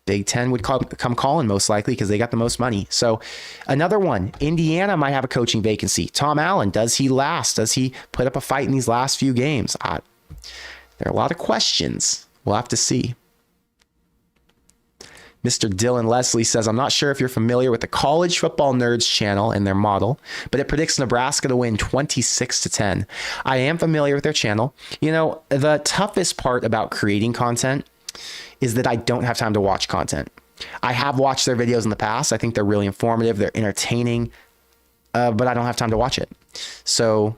Big Ten would come calling most likely because they got the most money. So another one, Indiana might have a coaching vacancy. Tom Allen, does he last? Does he put up a fight in these last few games? There are a lot of questions. We'll have to see. Mr. Dylan Leslie says, I'm not sure if you're familiar with the College Football Nerds channel and their model, but it predicts Nebraska to win 26-10. I am familiar with their channel. The toughest part about creating content is that I don't have time to watch content. I have watched their videos in the past. I think they're really informative. They're entertaining, but I don't have time to watch it. So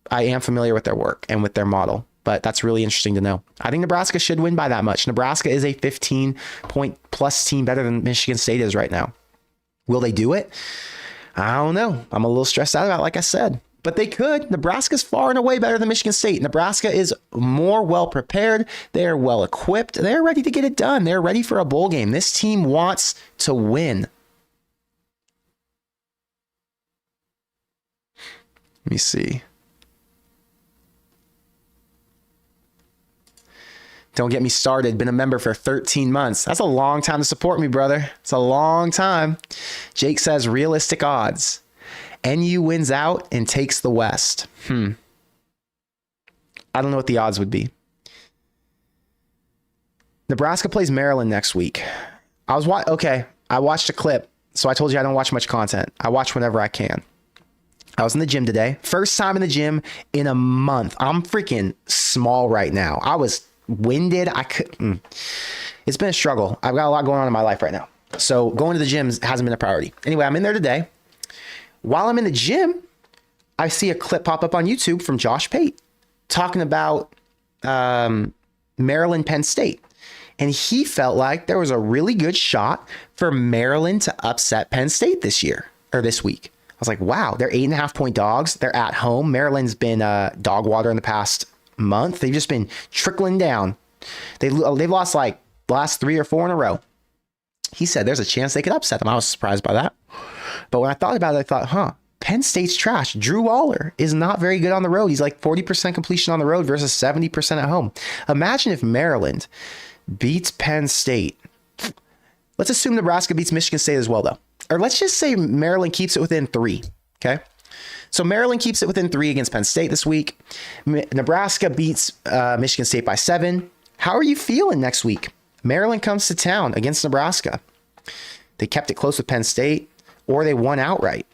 I am familiar with their work and with their model, but that's really interesting to know. I think Nebraska should win by that much. Nebraska is a 15-point plus team better than Michigan State is right now. Will they do it? I don't know. I'm a little stressed out about it, like I said. But they could. Nebraska's far and away better than Michigan State. Nebraska is more well prepared. They're well equipped. They're ready to get it done. They're ready for a bowl game. This team wants to win. Let me see. Don't get me started. Been a member for 13 months. That's a long time to support me, brother. It's a long time. Jake says realistic odds. NU wins out and takes the West. I don't know what the odds would be. Nebraska plays Maryland next week. I watched a clip. So I told you I don't watch much content. I watch whenever I can. I was in the gym today. First time in the gym in a month. I'm freaking small right now. I was winded. It's been a struggle. I've got a lot going on in my life right now. So going to the gym hasn't been a priority. Anyway, I'm in there today. While I'm in the gym, I see a clip pop up on YouTube from Josh Pate talking about Maryland, Penn State. And he felt like there was a really good shot for Maryland to upset Penn State this week. I was like, wow, they're 8.5-point dogs. They're at home. Maryland's been dog water in the past month. They've just been trickling down. They've lost like the last 3 or 4 in a row. He said there's a chance they could upset them. I was surprised by that. But when I thought about it, I thought, Penn State's trash. Drew Waller is not very good on the road. He's like 40% completion on the road versus 70% at home. Imagine if Maryland beats Penn State. Let's assume Nebraska beats Michigan State as well, though. Or let's just say Maryland keeps it within 3. Okay. So Maryland keeps it within 3 against Penn State this week. Nebraska beats Michigan State by 7. How are you feeling next week? Maryland comes to town against Nebraska. They kept it close with Penn State, or they won outright.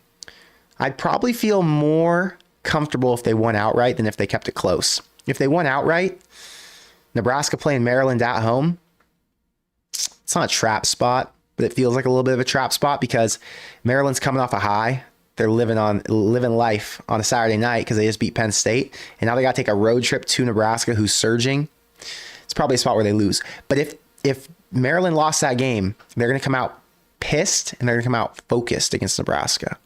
I'd probably feel more comfortable if they won outright than if they kept it close. If they won outright, Nebraska playing Maryland at home, it's not a trap spot, but it feels like a little bit of a trap spot because Maryland's coming off a high. They're living life on a Saturday night because they just beat Penn State. And now they got to take a road trip to Nebraska, who's surging. It's probably a spot where they lose. But if Maryland lost that game, they're going to come out pissed and they're going to come out focused against Nebraska.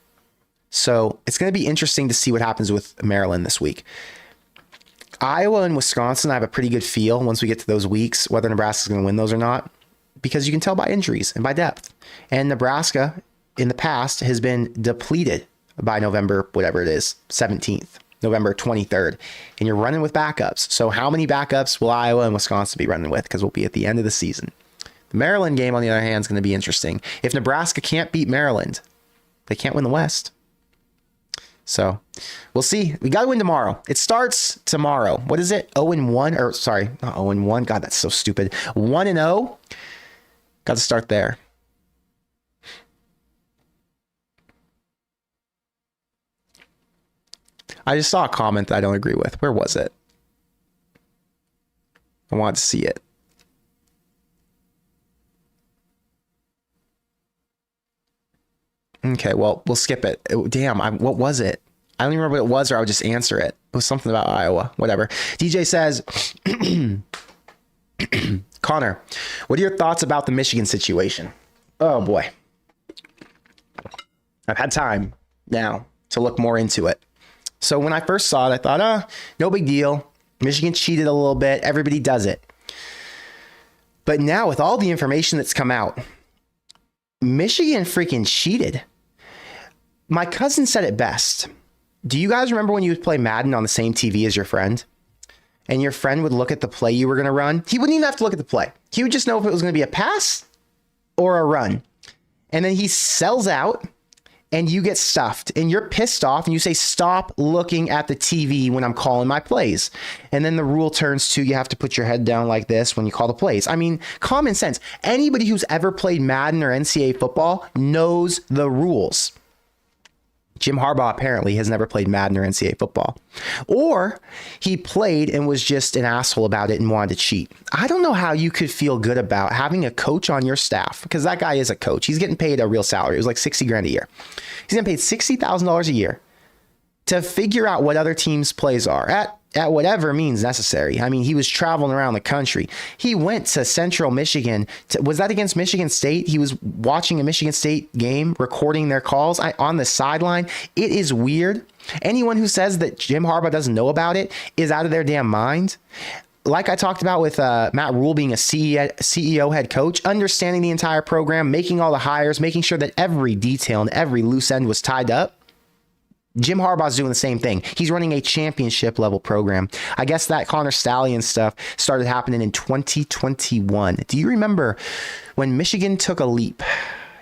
So it's going to be interesting to see what happens with Maryland this week. Iowa and Wisconsin, I have a pretty good feel once we get to those weeks, whether Nebraska's going to win those or not, because you can tell by injuries and by depth. And Nebraska in the past has been depleted by November, whatever it is, 17th, November 23rd. And you're running with backups. So how many backups will Iowa and Wisconsin be running with? Because we'll be at the end of the season. The Maryland game, on the other hand, is going to be interesting. If Nebraska can't beat Maryland, they can't win the West. So we'll see. We got to win tomorrow. It starts tomorrow. What is it? 0-1, or sorry, not 0-1. God, that's so stupid. 1-0. Got to start there. I just saw a comment that I don't agree with. Where was it? I wanted to see it. Okay, well, we'll skip it. Damn, what was it? I don't even remember what it was, or I would just answer it. It was something about Iowa, whatever. DJ says, Connor, what are your thoughts about the Michigan situation? Oh, boy. I've had time now to look more into it. So when I first saw it, I thought, no big deal. Michigan cheated a little bit. Everybody does it. But now with all the information that's come out, Michigan freaking cheated. My cousin said it best. Do you guys remember when you would play Madden on the same TV as your friend? And your friend would look at the play you were going to run? He wouldn't even have to look at the play. He would just know if it was going to be a pass or a run. And then he sells out and you get stuffed and you're pissed off and you say, stop looking at the TV when I'm calling my plays. And then the rule turns to you have to put your head down like this when you call the plays. I mean, common sense. Anybody who's ever played Madden or NCAA football knows the rules. Jim Harbaugh apparently has never played Madden or NCAA football. Or he played and was just an asshole about it and wanted to cheat. I don't know how you could feel good about having a coach on your staff, because that guy is a coach. He's getting paid a real salary. It was like $60,000 a year. He's getting paid $60,000 a year to figure out what other teams' plays are at whatever means necessary. I mean, he was traveling around the country. He went to Central Michigan. Was that against Michigan State? He was watching a Michigan State game, recording their calls on the sideline. It is weird. Anyone who says that Jim Harbaugh doesn't know about it is out of their damn mind. Like I talked about with Matt Rule being a CEO head coach, understanding the entire program, making all the hires, making sure that every detail and every loose end was tied up. Jim Harbaugh's doing the same thing. He's running a championship level program. I guess that Connor Stallion stuff started happening in 2021. Do you remember when Michigan took a leap?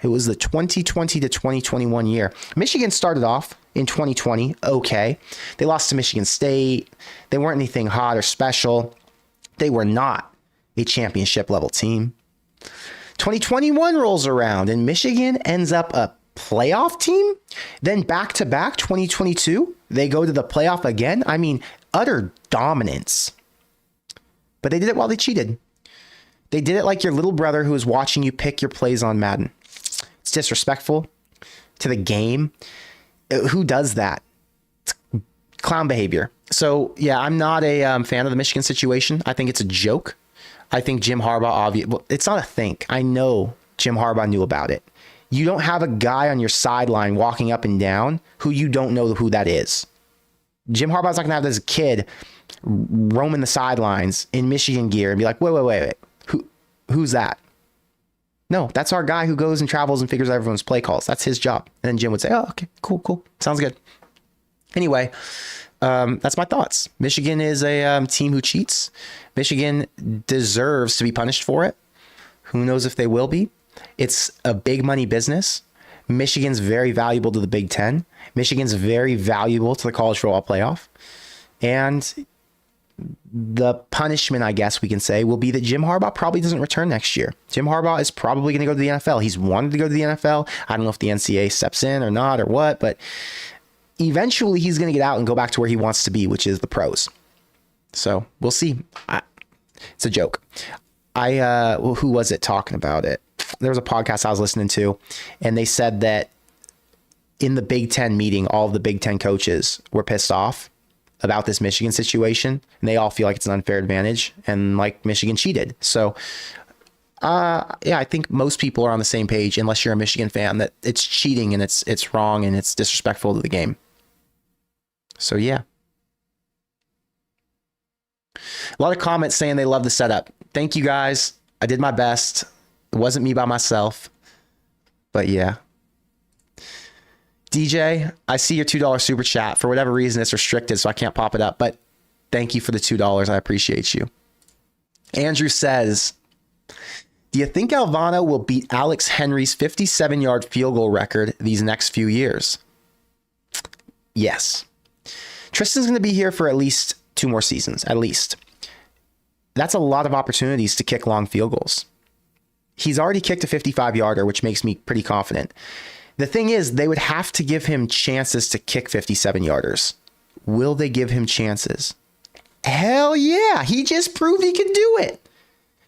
It was the 2020 to 2021 year. Michigan started off in 2020. Okay. They lost to Michigan State. They weren't anything hot or special. They were not a championship level team. 2021 rolls around and Michigan ends up a playoff team. Then back to back 2022, they go to the playoff again. I mean, utter dominance. But they did it while they cheated. They did it like your little brother who is watching you pick your plays on Madden. It's disrespectful to the game. Who does that? It's clown behavior. So yeah, I'm not a fan of the Michigan situation. I think it's a joke. I think Jim Harbaugh, well, it's not a think. I know Jim Harbaugh knew about it. You don't have a guy on your sideline walking up and down who you don't know who that is. Jim Harbaugh's not going to have this kid roaming the sidelines in Michigan gear and be like, wait. Who's that? No, that's our guy who goes and travels and figures out everyone's play calls. That's his job. And then Jim would say, oh, okay, cool. Sounds good. Anyway, that's my thoughts. Michigan is a team who cheats. Michigan deserves to be punished for it. Who knows if they will be? It's a big money business. Michigan's very valuable to the Big Ten. Michigan's very valuable to the college football playoff. And the punishment, I guess we can say, will be that Jim Harbaugh probably doesn't return next year. Jim Harbaugh is probably going to go to the NFL. He's wanted to go to the NFL. I don't know if the NCAA steps in or not or what, but eventually he's going to get out and go back to where he wants to be, which is the pros. So we'll see. It's a joke. Who was it talking about it? There was a podcast I was listening to, and they said that in the Big Ten meeting, all of the Big Ten coaches were pissed off about this Michigan situation, and they all feel like it's an unfair advantage and like Michigan cheated. So, yeah, I think most people are on the same page, unless you're a Michigan fan, that it's cheating and it's wrong and it's disrespectful to the game. So, yeah. A lot of comments saying they love the setup. Thank you guys. I did my best. It wasn't me by myself, but yeah. DJ, I see your $2 super chat. For whatever reason, it's restricted, so I can't pop it up, but thank you for the $2. I appreciate you. Andrew says, do you think Alvano will beat Alex Henry's 57-yard field goal record these next few years? Yes. Tristan's going to be here for at least 2 more seasons, at least. That's a lot of opportunities to kick long field goals. He's already kicked a 55-yarder, which makes me pretty confident. The thing is, they would have to give him chances to kick 57-yarders. Will they give him chances? Hell yeah. He just proved he can do it.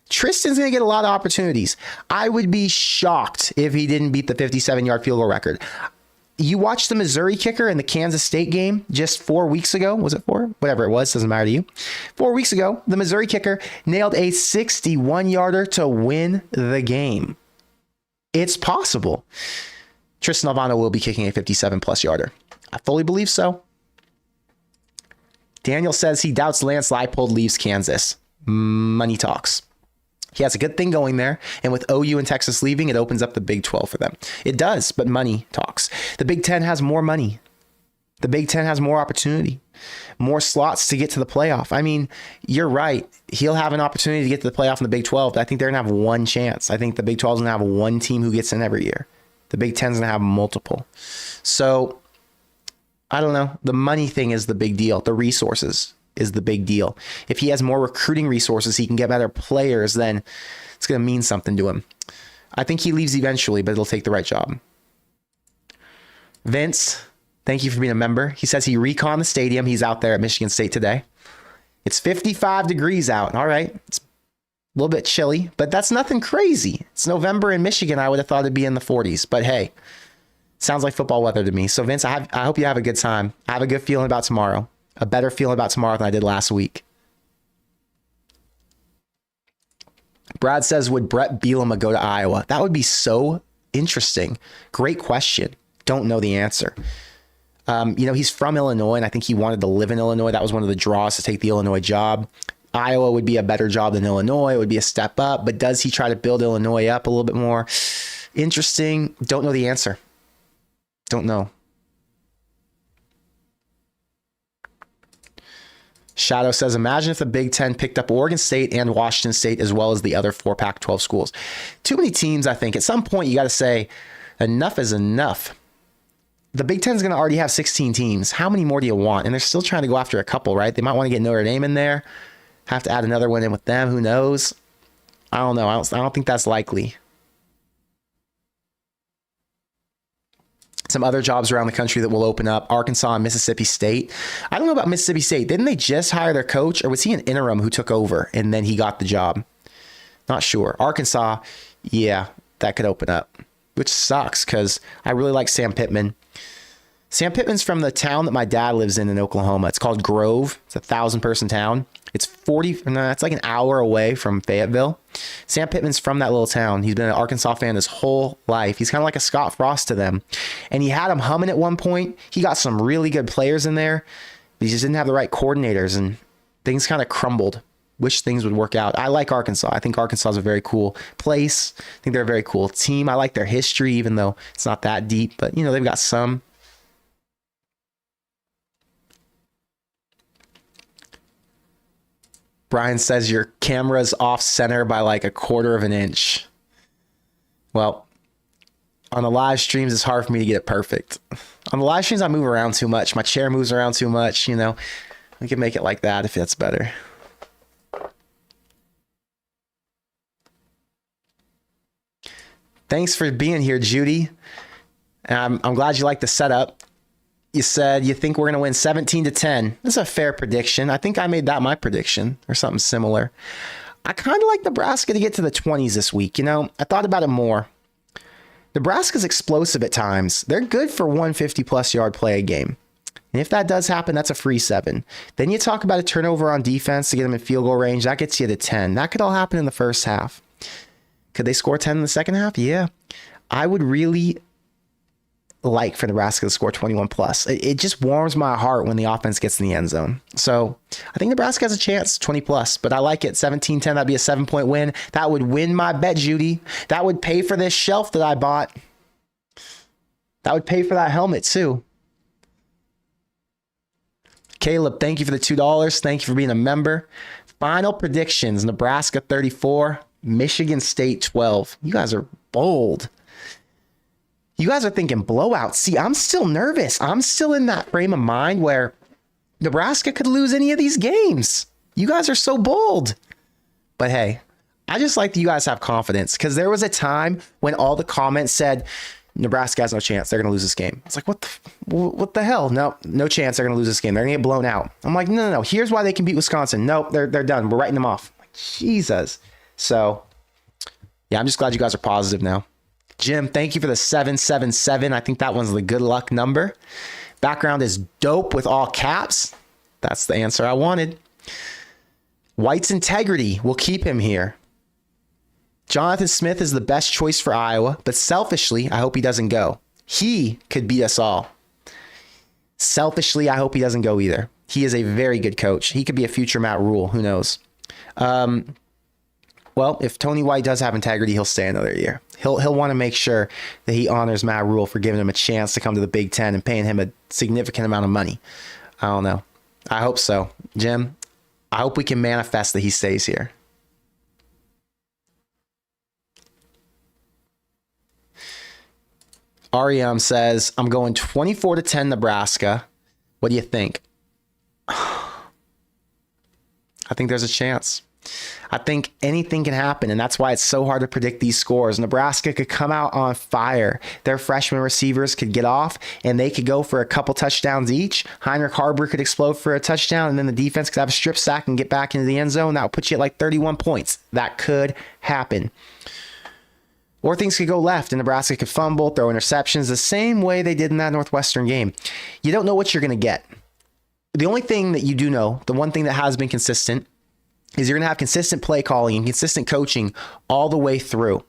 Tristan's going to get a lot of opportunities. I would be shocked if he didn't beat the 57-yard field goal record. You watched the Missouri kicker in the Kansas State game just 4 weeks ago. Was it 4? Whatever it was, doesn't matter to you. 4 weeks ago, the Missouri kicker nailed a 61-yarder to win the game. It's possible. Tristan Alvano will be kicking a 57-plus yarder. I fully believe so. Daniel says he doubts Lance Leipold leaves Kansas. Money talks. He has a good thing going there, and with OU and Texas leaving, it opens up the Big 12 for them. It does, but money talks. The Big 10 has more money. The Big 10 has more opportunity, more slots to get to the playoff. I mean, you're right. He'll have an opportunity to get to the playoff in the Big 12. I think they're going to have one chance. I think the Big 12 is going to have one team who gets in every year. The Big 10 is going to have multiple. So, I don't know. The money thing is the big deal. The resources is the big deal. If he has more recruiting resources, he can get better players, then it's going to mean something to him. I think he leaves eventually, but it'll take the right job. Vince, Thank you for being a member. He says he reconned the stadium. He's out there at Michigan State today. It's 55 degrees out. All right. It's a little bit chilly, but that's nothing crazy. It's November in Michigan. I would have thought it'd be in the 40s, but hey, sounds like football weather to me. So Vince, I hope you have a good time. I have a good feeling about tomorrow, a better feeling about tomorrow than I did last week. Brad says, would Brett Bielema go to Iowa? That would be so interesting. Great question. Don't know the answer. He's from Illinois, and I think he wanted to live in Illinois. That was one of the draws to take the Illinois job. Iowa would be a better job than Illinois. It would be a step up, but does he try to build Illinois up a little bit more? Interesting. Don't know the answer. Don't know. Shadow says, imagine if the Big Ten picked up Oregon State and Washington State as well as the other 4 Pac-12 schools. Too many teams, I think. At some point, you got to say, enough is enough. The Big Ten's going to already have 16 teams. How many more do you want? And they're still trying to go after a couple, right? They might want to get Notre Dame in there. Have to add another one in with them. Who knows? I don't know. I don't think that's likely. Some other jobs around the country that will open up. Arkansas and Mississippi State. I don't know about Mississippi State. Didn't they just hire their coach? Or was he an interim who took over and then he got the job? Not sure. Arkansas, yeah, that could open up. Which sucks because I really like Sam Pittman. Sam Pittman's from the town that my dad lives in Oklahoma. It's called Grove. It's a 1,000-person town. It's it's like an hour away from Fayetteville. Sam Pittman's from that little town. He's been an Arkansas fan his whole life. He's kind of like a Scott Frost to them. And he had them humming at one point. He got some really good players in there, but he just didn't have the right coordinators, and things kind of crumbled. Wish things would work out. I like Arkansas. I think Arkansas is a very cool place. I think they're a very cool team. I like their history, even though it's not that deep, but they've got some. Brian says your camera's off center by like a quarter of an inch. Well, on the live streams, it's hard for me to get it perfect. On the live streams, I move around too much. My chair moves around too much. We can make it like that if that's better. Thanks for being here, Judy. I'm glad you like the setup. You said you think we're going to win 17-10. That's a fair prediction. I think I made that my prediction or something similar. I kind of like Nebraska to get to the 20s this week. I thought about it more. Nebraska's explosive at times. They're good for 150-plus yard play a game. And if that does happen, that's a free 7. Then you talk about a turnover on defense to get them in field goal range. That gets you to 10. That could all happen in the first half. Could they score 10 in the second half? Yeah. I would really like for Nebraska to score 21 plus. It just warms my heart when the offense gets in the end zone. So I think Nebraska has a chance 20 plus, but I like it. 17-10, that'd be a 7-point win. That would win my bet, Judy. That would pay for this shelf that I bought. That would pay for that helmet too. Caleb, thank you for the $2. Thank you for being a member. Final predictions: Nebraska 34, Michigan State 12. You guys are bold. You guys are thinking blowout. See, I'm still nervous. I'm still in that frame of mind where Nebraska could lose any of these games. You guys are so bold. But hey, I just like that you guys have confidence, because there was a time when all the comments said, Nebraska has no chance. They're going to lose this game. It's like, what the hell? No chance they're going to lose this game. They're going to get blown out. I'm like, no. Here's why they can beat Wisconsin. Nope, they're done. We're writing them off. Like, Jesus. So, yeah, I'm just glad you guys are positive now. Jim, thank you for the 777. I think that one's the good luck number. Background is dope with all caps. That's the answer I wanted. White's integrity will keep him here. Jonathan Smith is the best choice for Iowa, but selfishly, I hope he doesn't go. He could beat us all. Selfishly, I hope he doesn't go either. He is a very good coach. He could be a future Matt Rule. Who knows? Well, if Tony White does have integrity, he'll stay another year. He'll want to make sure that he honors Matt Rule for giving him a chance to come to the Big Ten and paying him a significant amount of money. I don't know. I hope so. Jim, I hope we can manifest that he stays here. Ariam says, I'm going 24-10 Nebraska. What do you think? I think there's a chance. I think anything can happen, and that's why it's so hard to predict these scores. Nebraska could come out on fire. Their freshman receivers could get off, and they could go for a couple touchdowns each. Heinrich Harbor could explode for a touchdown, and then the defense could have a strip sack and get back into the end zone. That would put you at like 31 points. That could happen. Or things could go left, and Nebraska could fumble, throw interceptions, the same way they did in that Northwestern game. You don't know what you're going to get. The only thing that you do know, the one thing that has been consistent, is you're going to have consistent play calling and consistent coaching all the way through.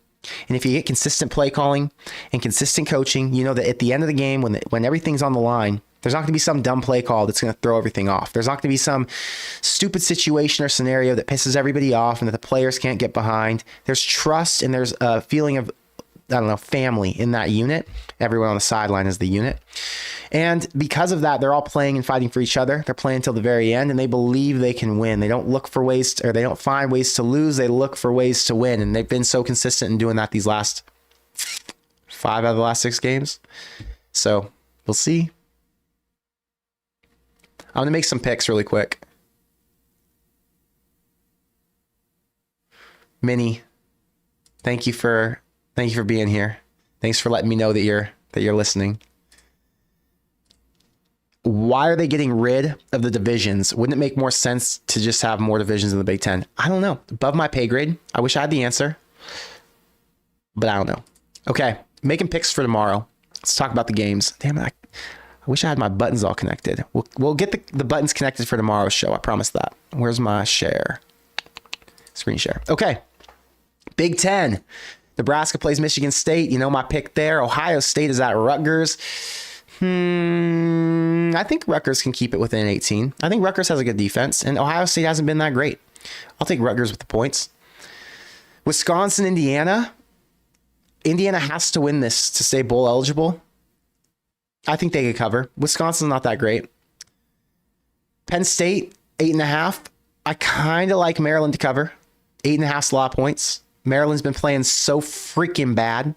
And if you get consistent play calling and consistent coaching, you know that at the end of the game, when everything's on the line, there's not going to be some dumb play call that's going to throw everything off. There's not going to be some stupid situation or scenario that pisses everybody off and that the players can't get behind. There's trust and there's a feeling of, family in that unit. Everyone on the sideline is the unit. And because of that, they're all playing and fighting for each other. They're playing until the very end, and they believe they can win. They don't look for ways or they don't find ways to lose. They look for ways to win. And they've been so consistent in doing that these last 5 out of the last 6 games. So we'll see. I'm going to make some picks really quick. Minnie, thank you for being here. Thanks for letting me know that you're listening. Why are they getting rid of the divisions? Wouldn't it make more sense to just have more divisions in the Big Ten? I don't know. Above my pay grade. I wish I had the answer, but I don't know. Okay, making picks for tomorrow. Let's talk about the games. Damn it. I wish I had my buttons all connected. We'll get the buttons connected for tomorrow's show. I promise that. Where's my share? Screen share. Okay. Big Ten. Nebraska plays Michigan State. You know my pick there. Ohio State is at Rutgers. I think Rutgers can keep it within 18. I think Rutgers has a good defense, and Ohio State hasn't been that great. I'll take Rutgers with the points. Wisconsin, Indiana. Indiana has to win this to stay bowl eligible. I think they could cover. Wisconsin's not that great. Penn State, 8.5. I kind of like Maryland to cover. 8.5 is a lot of points. Maryland's been playing so freaking bad.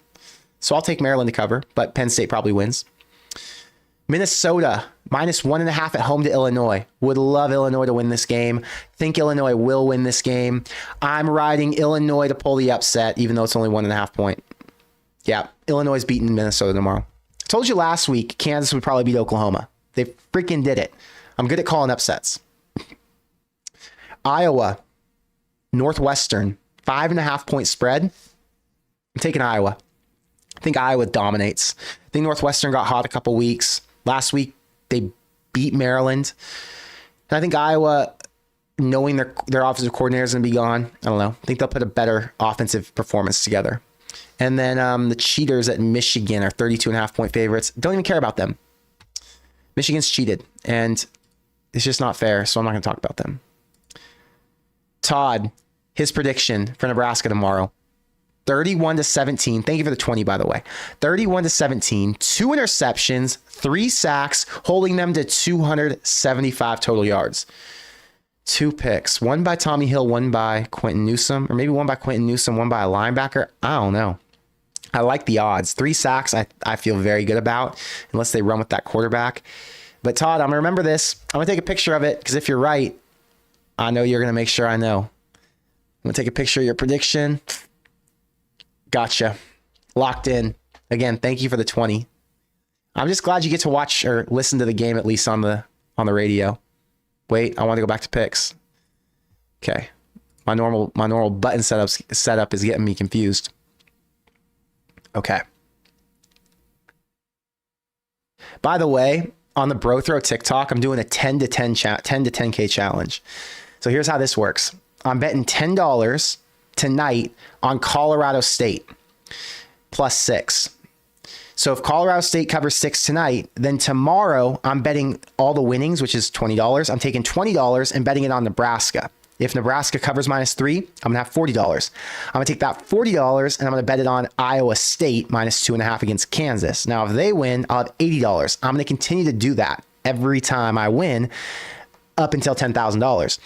So I'll take Maryland to cover, but Penn State probably wins. Minnesota, -1.5 at home to Illinois. Would love Illinois to win this game. Think Illinois will win this game. I'm riding Illinois to pull the upset, even though it's only 1.5 point. Yeah, Illinois is beating Minnesota tomorrow. I told you last week Kansas would probably beat Oklahoma. They freaking did it. I'm good at calling upsets. Iowa, Northwestern, 5.5 point spread. I'm taking Iowa. I think Iowa dominates. I think Northwestern got hot a couple weeks. Last week, they beat Maryland. And I think Iowa, knowing their offensive coordinator is going to be gone, I don't know. I think they'll put a better offensive performance together. And then the cheaters at Michigan are 32.5 point favorites. Don't even care about them. Michigan's cheated, and it's just not fair, so I'm not going to talk about them. Todd, his prediction for Nebraska tomorrow. 31-17. Thank you for the 20, by the way. 31-17, 2 interceptions, 3 sacks, holding them to 275 total yards. 2 picks, one by Tommy Hill, one by Quentin Newsome, or maybe one by Quentin Newsome, one by a linebacker. I don't know. I like the odds. 3 sacks I feel very good about, unless they run with that quarterback. But Todd, I'm going to remember this. I'm going to take a picture of it, because if you're right, I know you're going to make sure I know. I'm going to take a picture of your prediction. Gotcha. Locked in. Again, thank you for the 20. I'm just glad you get to watch or listen to the game, at least on the radio. Wait, I want to go back to picks. Okay. My normal button setup is getting me confused. Okay. By the way, on the Bro Throw TikTok, I'm doing a 10 to 10K challenge. So here's how this works. I'm betting $10 tonight on Colorado State +6. So if Colorado State covers 6 tonight, then tomorrow I'm betting all the winnings, which is $20. I'm taking $20 and betting it on Nebraska. If Nebraska covers -3, I'm going to have $40. I'm going to take that $40 and I'm going to bet it on Iowa State -2.5 against Kansas. Now, if they win, I'll have $80. I'm going to continue to do that every time I win up until $10,000.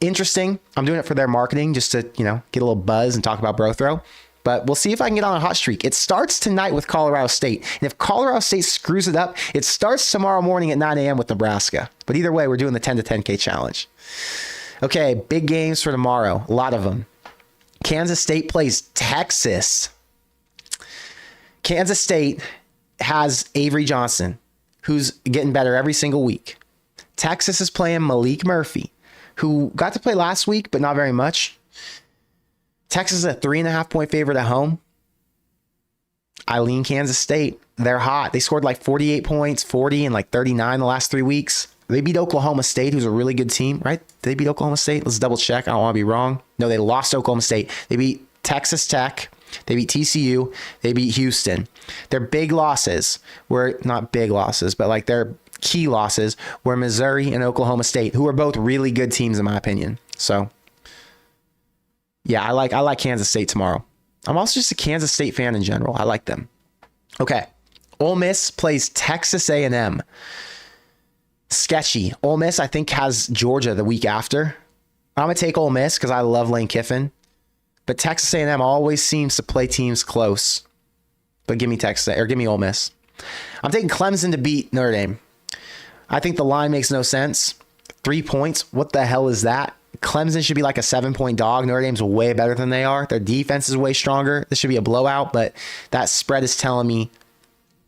Interesting. I'm doing it for their marketing just to, get a little buzz and talk about Bro Throw. But we'll see if I can get on a hot streak. It starts tonight with Colorado State. And if Colorado State screws it up, it starts tomorrow morning at 9 a.m. with Nebraska. But either way, we're doing the 10 to 10K challenge. Okay, big games for tomorrow. A lot of them. Kansas State plays Texas. Kansas State has Avery Johnson, who's getting better every single week. Texas is playing Malik Murphy, who got to play last week, but not very much. Texas is a 3.5-point favorite at home. I lean Kansas State. They're hot. They scored like 48 points, 40, and like 39 the last 3 weeks. They beat Oklahoma State, who's a really good team, right? Did they beat Oklahoma State? Let's double check. I don't want to be wrong. No, they lost to Oklahoma State. They beat Texas Tech. They beat TCU. They beat Houston. Their big losses were not big losses, but like their key losses were Missouri and Oklahoma State, who are both really good teams in my opinion. So, yeah, I like Kansas State tomorrow. I'm also just a Kansas State fan in general. I like them. Okay, Ole Miss plays Texas A&M. Sketchy. Ole Miss, I think, has Georgia the week after. I'm going to take Ole Miss because I love Lane Kiffin. But Texas A&M always seems to play teams close. But give me Ole Miss. I'm taking Clemson to beat Notre Dame. I think the line makes no sense. 3 points. What the hell is that? Clemson should be like a 7-point dog. Notre Dame's way better than they are. Their defense is way stronger. This should be a blowout, but that spread is telling me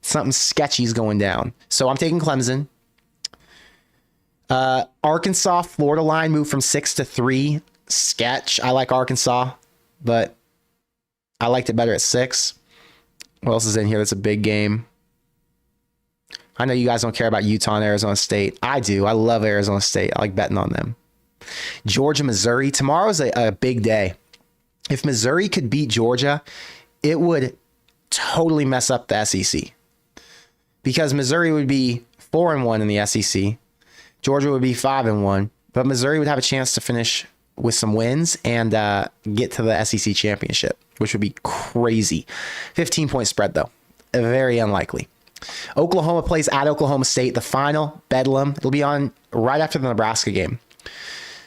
something sketchy is going down. So I'm taking Clemson. Arkansas, Florida line moved from 6 to 3. Sketch. I like Arkansas, but I liked it better at 6. What else is in here? That's a big game. I know you guys don't care about Utah and Arizona State. I do. I love Arizona State. I like betting on them. Georgia, Missouri. Tomorrow's a big day. If Missouri could beat Georgia, it would totally mess up the SEC. Because Missouri would be 4-1 in the SEC. Georgia would be 5-1. But Missouri would have a chance to finish with some wins and get to the SEC championship, which would be crazy. 15-point spread, though. Very unlikely. Oklahoma plays at Oklahoma State. The final, Bedlam. It'll be on right after the Nebraska game.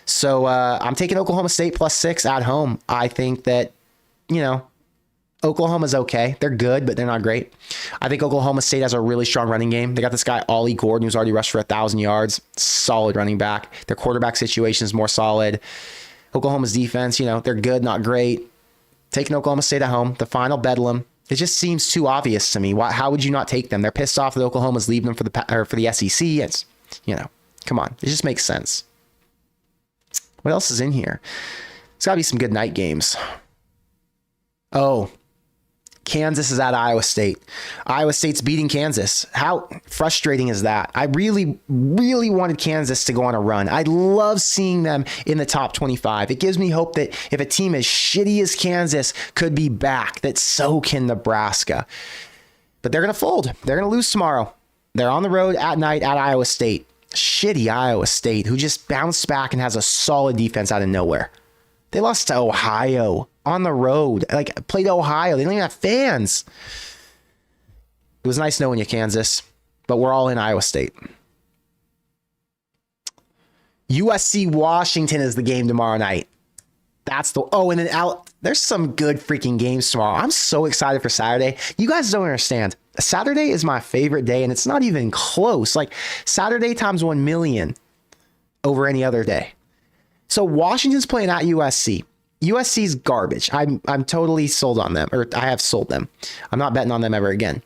So I'm taking Oklahoma State +6 at home. I think that, Oklahoma's okay. They're good, but they're not great. I think Oklahoma State has a really strong running game. They got this guy, Ollie Gordon, who's already rushed for 1,000 yards. Solid running back. Their quarterback situation is more solid. Oklahoma's defense, they're good, not great. Taking Oklahoma State at home. The final, Bedlam. It just seems too obvious to me. How would you not take them? They're pissed off that Oklahoma's leaving them for the SEC. It's, come on. It just makes sense. What else is in here? There's got to be some good night games. Oh, Kansas is at Iowa State. Iowa State's beating Kansas. How frustrating is that? I really, really wanted Kansas to go on a run. I love seeing them in the top 25. It gives me hope that if a team as shitty as Kansas could be back, that so can Nebraska. But they're going to fold. They're going to lose tomorrow. They're on the road at night at Iowa State. Shitty Iowa State, who just bounced back and has a solid defense out of nowhere. They lost to Ohio on the road. Played Ohio. They don't even have fans. It was nice knowing you, Kansas, but we're all in Iowa State. USC Washington is the game tomorrow night. And then there's some good freaking games tomorrow. I'm so excited for Saturday. You guys don't understand. Saturday is my favorite day, and it's not even close. Saturday times 1 million over any other day. So Washington's playing at USC. USC's garbage. I'm totally sold on them, or I have sold them. I'm not betting on them ever again.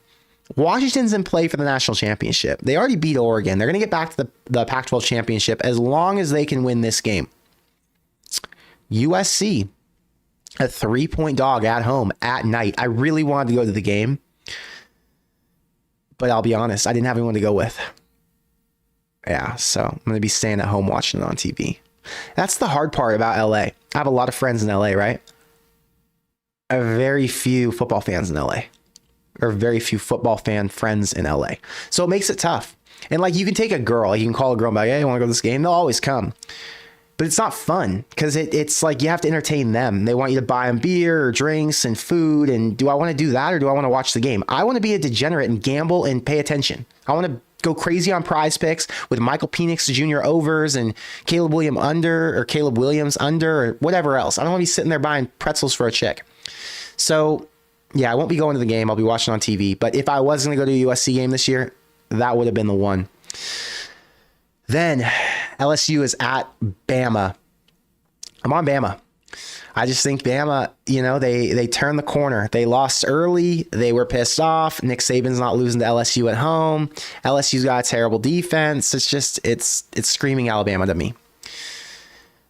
Washington's in play for the national championship. They already beat Oregon. They're going to get back to the Pac-12 championship as long as they can win this game. USC, a 3-point dog at home at night. I really wanted to go to the game, but I'll be honest, I didn't have anyone to go with. Yeah, so I'm going to be staying at home watching it on TV. That's the hard part about LA. I have a lot of friends in LA, right? I have very few football fans in LA, or very few football fan friends in LA. So it makes it tough. And you can take a girl, you can call a girl and be like, hey, you want to go to this game? They'll always come. But it's not fun because it's you have to entertain them. They want you to buy them beer or drinks and food. And do I want to do that, or do I want to watch the game? I want to be a degenerate and gamble and pay attention. I want to go crazy on prize picks with Michael Penix Jr. overs and Caleb Williams under or whatever else. I don't want to be sitting there buying pretzels for a chick. So yeah, I won't be going to the game. I'll be watching on TV. But if I was going to go to a USC game this year, that would have been the one. Then LSU is at Bama. I'm on Bama. I just think Bama, they turned the corner. They lost early. They were pissed off. Nick Saban's not losing to LSU at home. LSU's got a terrible defense. It's screaming Alabama to me.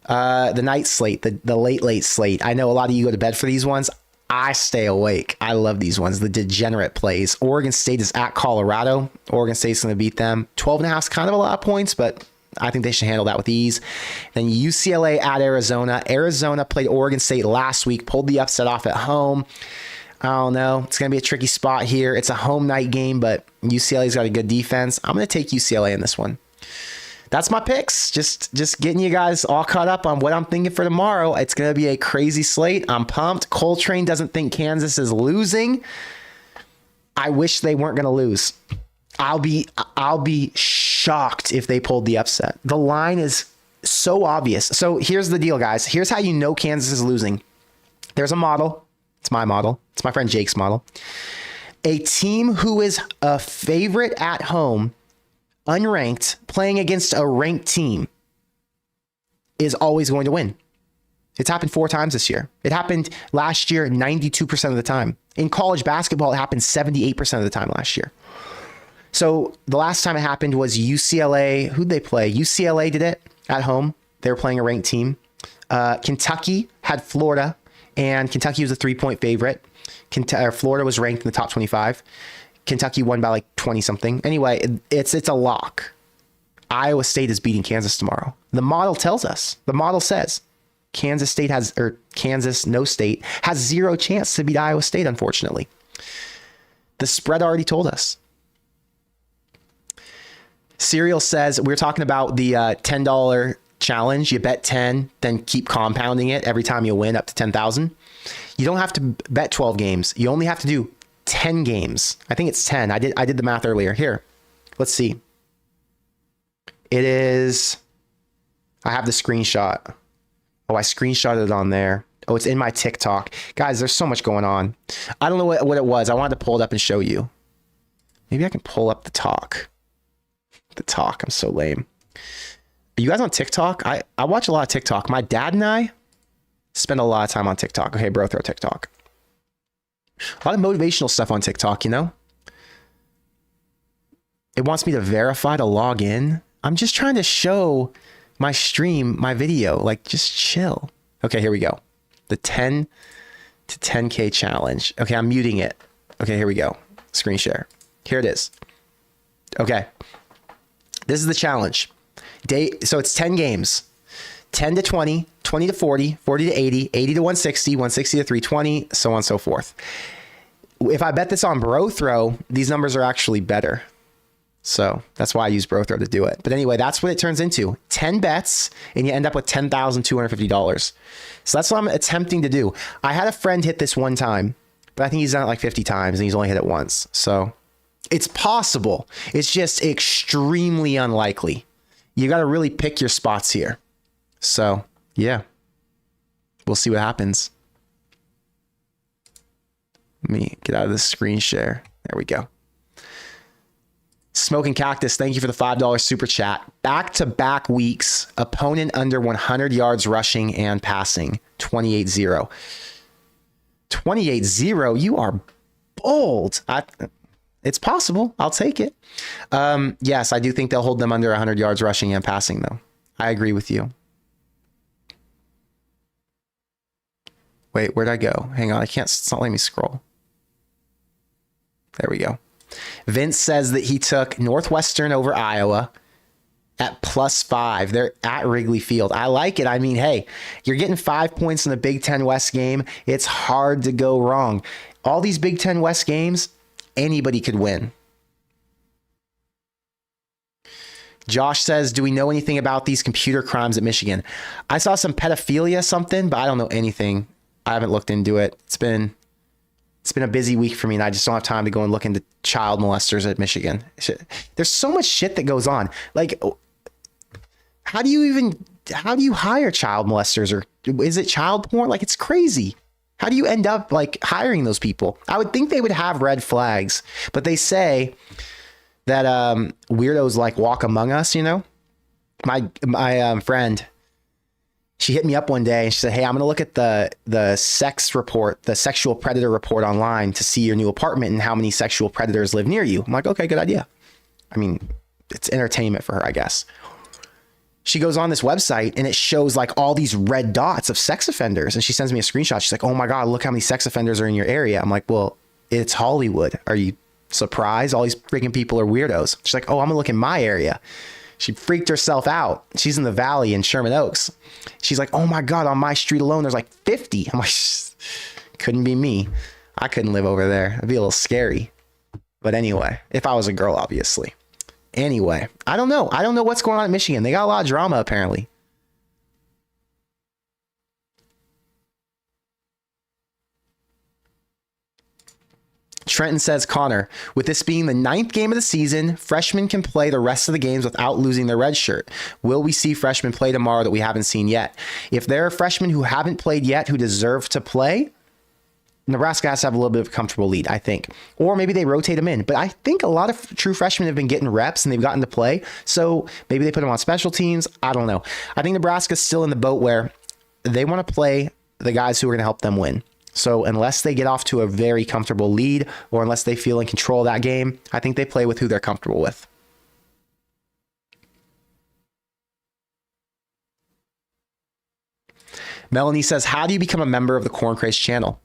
The night slate, the late slate. I know a lot of you go to bed for these ones. I stay awake. I love these ones. The degenerate plays. Oregon State is at Colorado. Oregon State's going to beat them. 12.5 is kind of a lot of points, but I think they should handle that with ease. Then UCLA at Arizona. Arizona played Oregon State last week, pulled the upset off at home. I don't know. It's going to be a tricky spot here. It's a home night game, but UCLA's got a good defense. I'm going to take UCLA in this one. That's my picks. Just getting you guys all caught up on what I'm thinking for tomorrow. It's going to be a crazy slate. I'm pumped. Coltrane doesn't think Kansas is losing. I wish they weren't going to lose. I'll be shocked if they pulled the upset. The line is so obvious. So here's the deal, guys. Here's how you know Kansas is losing. There's a model. It's my model. It's my friend Jake's model. A team who is a favorite at home, unranked, playing against a ranked team is always going to win. It's happened 4 times this year. It happened last year 92% of the time. In college basketball, it happened 78% of the time last year. So the last time it happened was UCLA. Who'd they play? UCLA did it at home. They were playing a ranked team. Kentucky had Florida, and Kentucky was a 3-point favorite. Florida was ranked in the top 25. Kentucky won by like 20 something. Anyway, it's a lock. Iowa State is beating Kansas tomorrow. The model tells us. The model says no state has 0 chance to beat Iowa State, unfortunately. The spread already told us. Serial says, we're talking about the $10 challenge. You bet 10, then keep compounding it every time you win up to 10,000. You don't have to bet 12 games. You only have to do 10 games. I think it's 10. I did the math earlier. Here, let's see. It is, I have the screenshot. Oh, I screenshotted it on there. Oh, it's in my TikTok. Guys, there's so much going on. I don't know what it was. I wanted to pull it up and show you. Maybe I can pull up the talk. I'm so lame. Are you guys on TikTok? I watch a lot of TikTok. My dad and I spend a lot of time on TikTok. Okay, bro, throw TikTok. A lot of motivational stuff on TikTok, It wants me to verify to log in. I'm just trying to show my stream, my video. Like, just chill. Okay, here we go. The 10 to 10K challenge. Okay, I'm muting it. Okay, here we go. Screen share. Here it is. Okay. This is the challenge. So it's 10 games. 10 to 20, 20 to 40, 40 to 80, 80 to 160, 160 to 320, so on and so forth. If I bet this on Bro Throw, these numbers are actually better. So that's why I use Bro Throw to do it. But anyway, that's what it turns into. 10 bets, and you end up with $10,250. So that's what I'm attempting to do. I had a friend hit this one time, but I think he's done it like 50 times, and he's only hit it once. So it's possible. It's just extremely unlikely. You got to really pick your spots here. So, yeah. We'll see what happens. Let me get out of this screen share. There we go. Smoking Cactus, thank you for the $5 super chat. Back-to-back weeks, opponent under 100 yards rushing and passing. 28-0. 28-0? You are bold. It's possible. I'll take it. Yes, I do think they'll hold them under 100 yards rushing and passing, though. I agree with you. Wait, where'd I go? Hang on. It's not letting me scroll. There we go. Vince says that he took Northwestern over Iowa at +5. They're at Wrigley Field. I like it. I mean, hey, you're getting 5 points in the Big Ten West game. It's hard to go wrong. All these Big Ten West games, anybody could win. Josh says, do we know anything about these computer crimes at Michigan? I saw some pedophilia something, but I don't know anything. I haven't looked into it. It's been a busy week for me, and I just don't have time to go and look into child molesters at Michigan. There's so much shit that goes on. Like, how do you hire child molesters, or is it child porn? Like, it's crazy. How do you end up like hiring those people? I would think they would have red flags, but they say that weirdos like walk among us, My friend, She hit me up one day and she said, hey, I'm going to look at the sex report, the sexual predator report online to see your new apartment and how many sexual predators live near you. I'm like, okay, good idea. I mean, it's entertainment for her, I guess. She goes on this website and it shows like all these red dots of sex offenders. And she sends me a screenshot. She's like, oh my God, look how many sex offenders are in your area. I'm like, well, it's Hollywood. Are you surprised? All these freaking people are weirdos. She's like, oh, I'm gonna look in my area. She freaked herself out. She's in the Valley in Sherman Oaks. She's like, oh my God, on my street alone, there's like 50. I'm like, couldn't be me. I couldn't live over there. It'd be a little scary. But anyway, if I was a girl, obviously. Anyway, I don't know. I don't know what's going on in Michigan. They got a lot of drama, apparently. Trenton says, Connor, with this being the 9th game of the season, freshmen can play the rest of the games without losing their red shirt. Will we see freshmen play tomorrow that we haven't seen yet? If there are freshmen who haven't played yet who deserve to play, Nebraska has to have a little bit of a comfortable lead, I think. Or maybe they rotate them in. But I think a lot of true freshmen have been getting reps and they've gotten to play. So maybe they put them on special teams. I don't know. I think Nebraska's still in the boat where they want to play the guys who are going to help them win. So unless they get off to a very comfortable lead or unless they feel in control of that game, I think they play with who they're comfortable with. Melanie says, how do you become a member of the Corn Craze channel?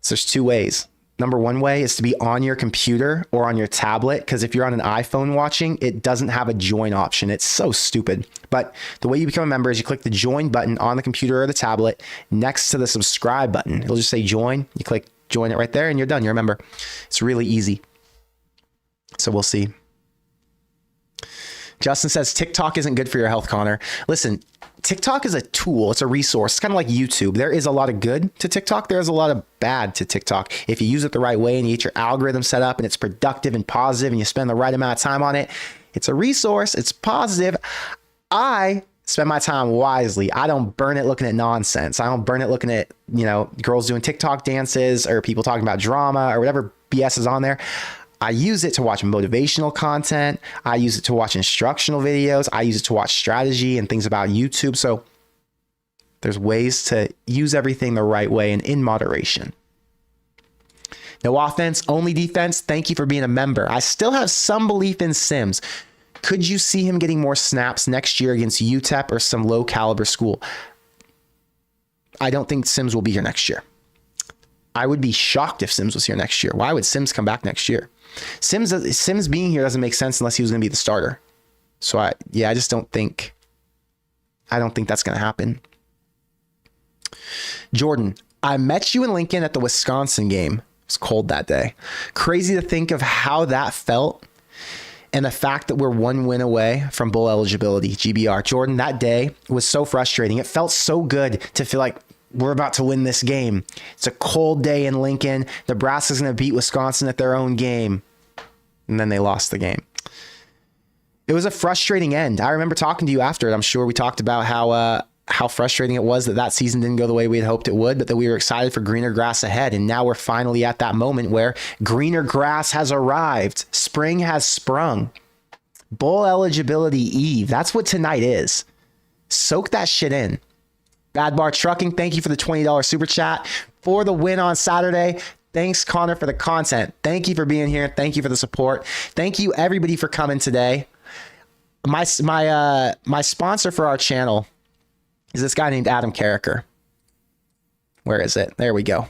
So there's 2 ways. Number one way is to be on your computer or on your tablet, because if you're on an iPhone watching, it doesn't have a join option. It's so stupid. But the way you become a member is you click the join button on the computer or the tablet next to the subscribe button. It'll just say join. You click join it right there and you're done. You're a member. It's really easy. So we'll see. Justin says, TikTok isn't good for your health, Connor. Listen, TikTok is a tool. It's a resource. It's kind of like YouTube. There is a lot of good to TikTok. There's a lot of bad to TikTok. If you use it the right way and you get your algorithm set up and it's productive and positive and you spend the right amount of time on it, it's a resource. It's positive. I spend my time wisely. I don't burn it looking at nonsense. I don't burn it looking at, girls doing TikTok dances or people talking about drama or whatever BS is on there. I use it to watch motivational content. I use it to watch instructional videos. I use it to watch strategy and things about YouTube. So there's ways to use everything the right way and in moderation. No offense, only defense. Thank you for being a member. I still have some belief in Sims. Could you see him getting more snaps next year against UTEP or some low caliber school? I don't think Sims will be here next year. I would be shocked if Sims was here next year. Why would Sims come back next year? Sims being here doesn't make sense unless he was going to be the starter. So I just don't think that's going to happen. Jordan, I met you in Lincoln at the Wisconsin game. It was cold that day. Crazy to think of how that felt and the fact that we're 1 win away from bowl eligibility, GBR. Jordan, that day was so frustrating. It felt so good to feel like we're about to win this game. It's a cold day in Lincoln. Nebraska's going to beat Wisconsin at their own game. And then they lost the game. It was a frustrating end. I remember talking to you after it. I'm sure we talked about how frustrating it was that season didn't go the way we had hoped it would, but that we were excited for greener grass ahead. And now we're finally at that moment where greener grass has arrived. Spring has sprung. Bowl eligibility eve. That's what tonight is. Soak that shit in. Bad Bar Trucking, thank you for the $20 super chat for the win on Saturday. Thanks, Connor, for the content. Thank you for being here. Thank you for the support. Thank you, everybody, for coming today. My sponsor for our channel is this guy named Adam Carricker. Where is it? There we go.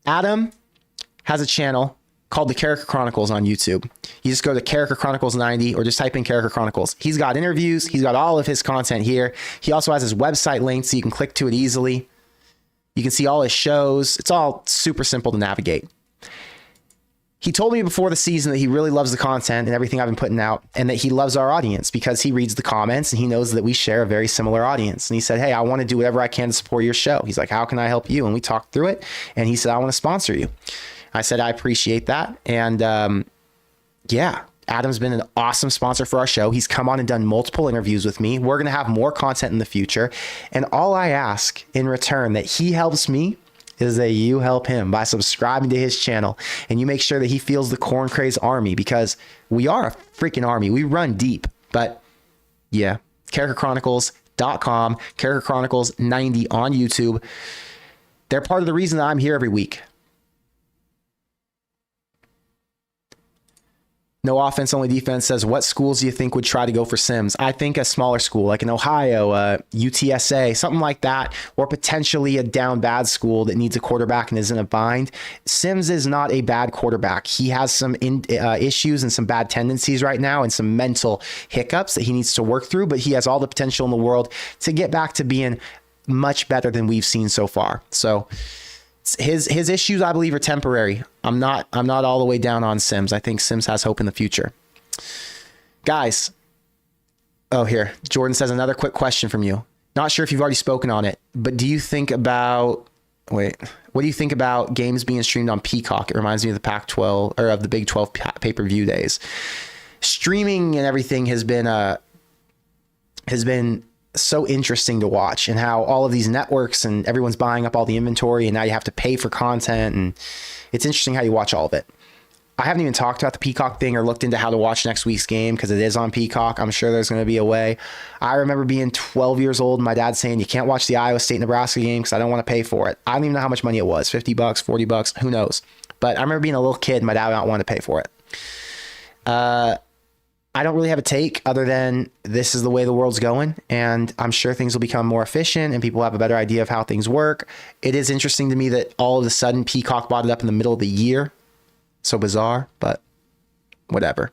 Adam has a channel called The Carricker Chronicles on YouTube. You just go to Carricker Chronicles 90 or just type in Carricker Chronicles. He's got interviews. He's got all of his content here. He also has his website linked so you can click to it easily. You can see all his shows. It's all super simple to navigate. He told me before the season that he really loves the content and everything I've been putting out and that he loves our audience because he reads the comments and he knows that we share a very similar audience. And he said, hey, I want to do whatever I can to support your show. He's like, how can I help you? And we talked through it. And he said, I want to sponsor you. I said, I appreciate that. And Adam's been an awesome sponsor for our show. He's come on and done multiple interviews with me. We're going to have more content in the future. And all I ask in return that he helps me is that you help him by subscribing to his channel and you make sure that he feels the Corn Craze army because we are a freaking army. We run deep. But yeah, characterchronicles.com. characterchronicles.com, Character Chronicles 90 on YouTube. They're part of the reason that I'm here every week. No Offense, Only Defense says, what schools do you think would try to go for Sims? I think a smaller school like in Ohio, UTSA, something like that, or potentially a down bad school that needs a quarterback and is in a bind. Sims is not a bad quarterback. He has some issues and some bad tendencies right now and some mental hiccups that he needs to work through, but he has all the potential in the world to get back to being much better than we've seen so far. So his issues, I believe, are temporary. I'm not all the way down on Sims. I think Sims has hope in the future. Guys, here, Jordan says, another quick question from you. Not sure if you've already spoken on it, but what do you think about games being streamed on Peacock? It reminds me of the Pac-12 or of the Big 12 pay-per-view days. Streaming and everything has been so interesting to watch, and how all of these networks and everyone's buying up all the inventory, and now you have to pay for content, and it's interesting how you watch all of it. I haven't even talked about the Peacock thing or looked into how to watch next week's game because it is on Peacock. I'm sure there's going to be a way. I remember being 12 years old and my dad saying, you can't watch the Iowa State Nebraska game because I don't want to pay for it. I don't even know how much money it was, $50, $40, who knows? But I remember being a little kid and my dad not wanting to pay for it. I don't really have a take other than this is the way the world's going, and I'm sure things will become more efficient and people have a better idea of how things work. It is interesting to me that all of a sudden Peacock bought it up in the middle of the year. So bizarre, but whatever.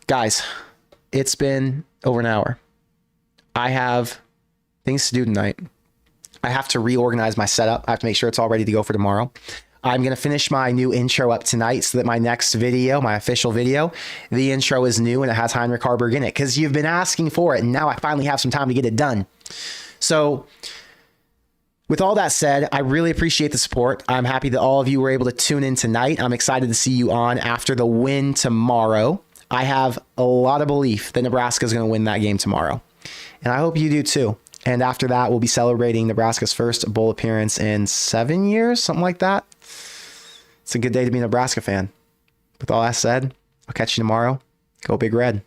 Guys, it's been over an hour. I have things to do tonight. I have to reorganize my setup. I have to make sure it's all ready to go for tomorrow. I'm going to finish my new intro up tonight so that my next video, my official video, the intro is new and it has Heinrich Harburg in it because you've been asking for it. And now I finally have some time to get it done. So with all that said, I really appreciate the support. I'm happy that all of you were able to tune in tonight. I'm excited to see you on after the win tomorrow. I have a lot of belief that Nebraska is going to win that game tomorrow. And I hope you do too. And after that, we'll be celebrating Nebraska's first bowl appearance in 7 years, something like that. It's a good day to be a Nebraska fan. With all that said, I'll catch you tomorrow. Go Big Red.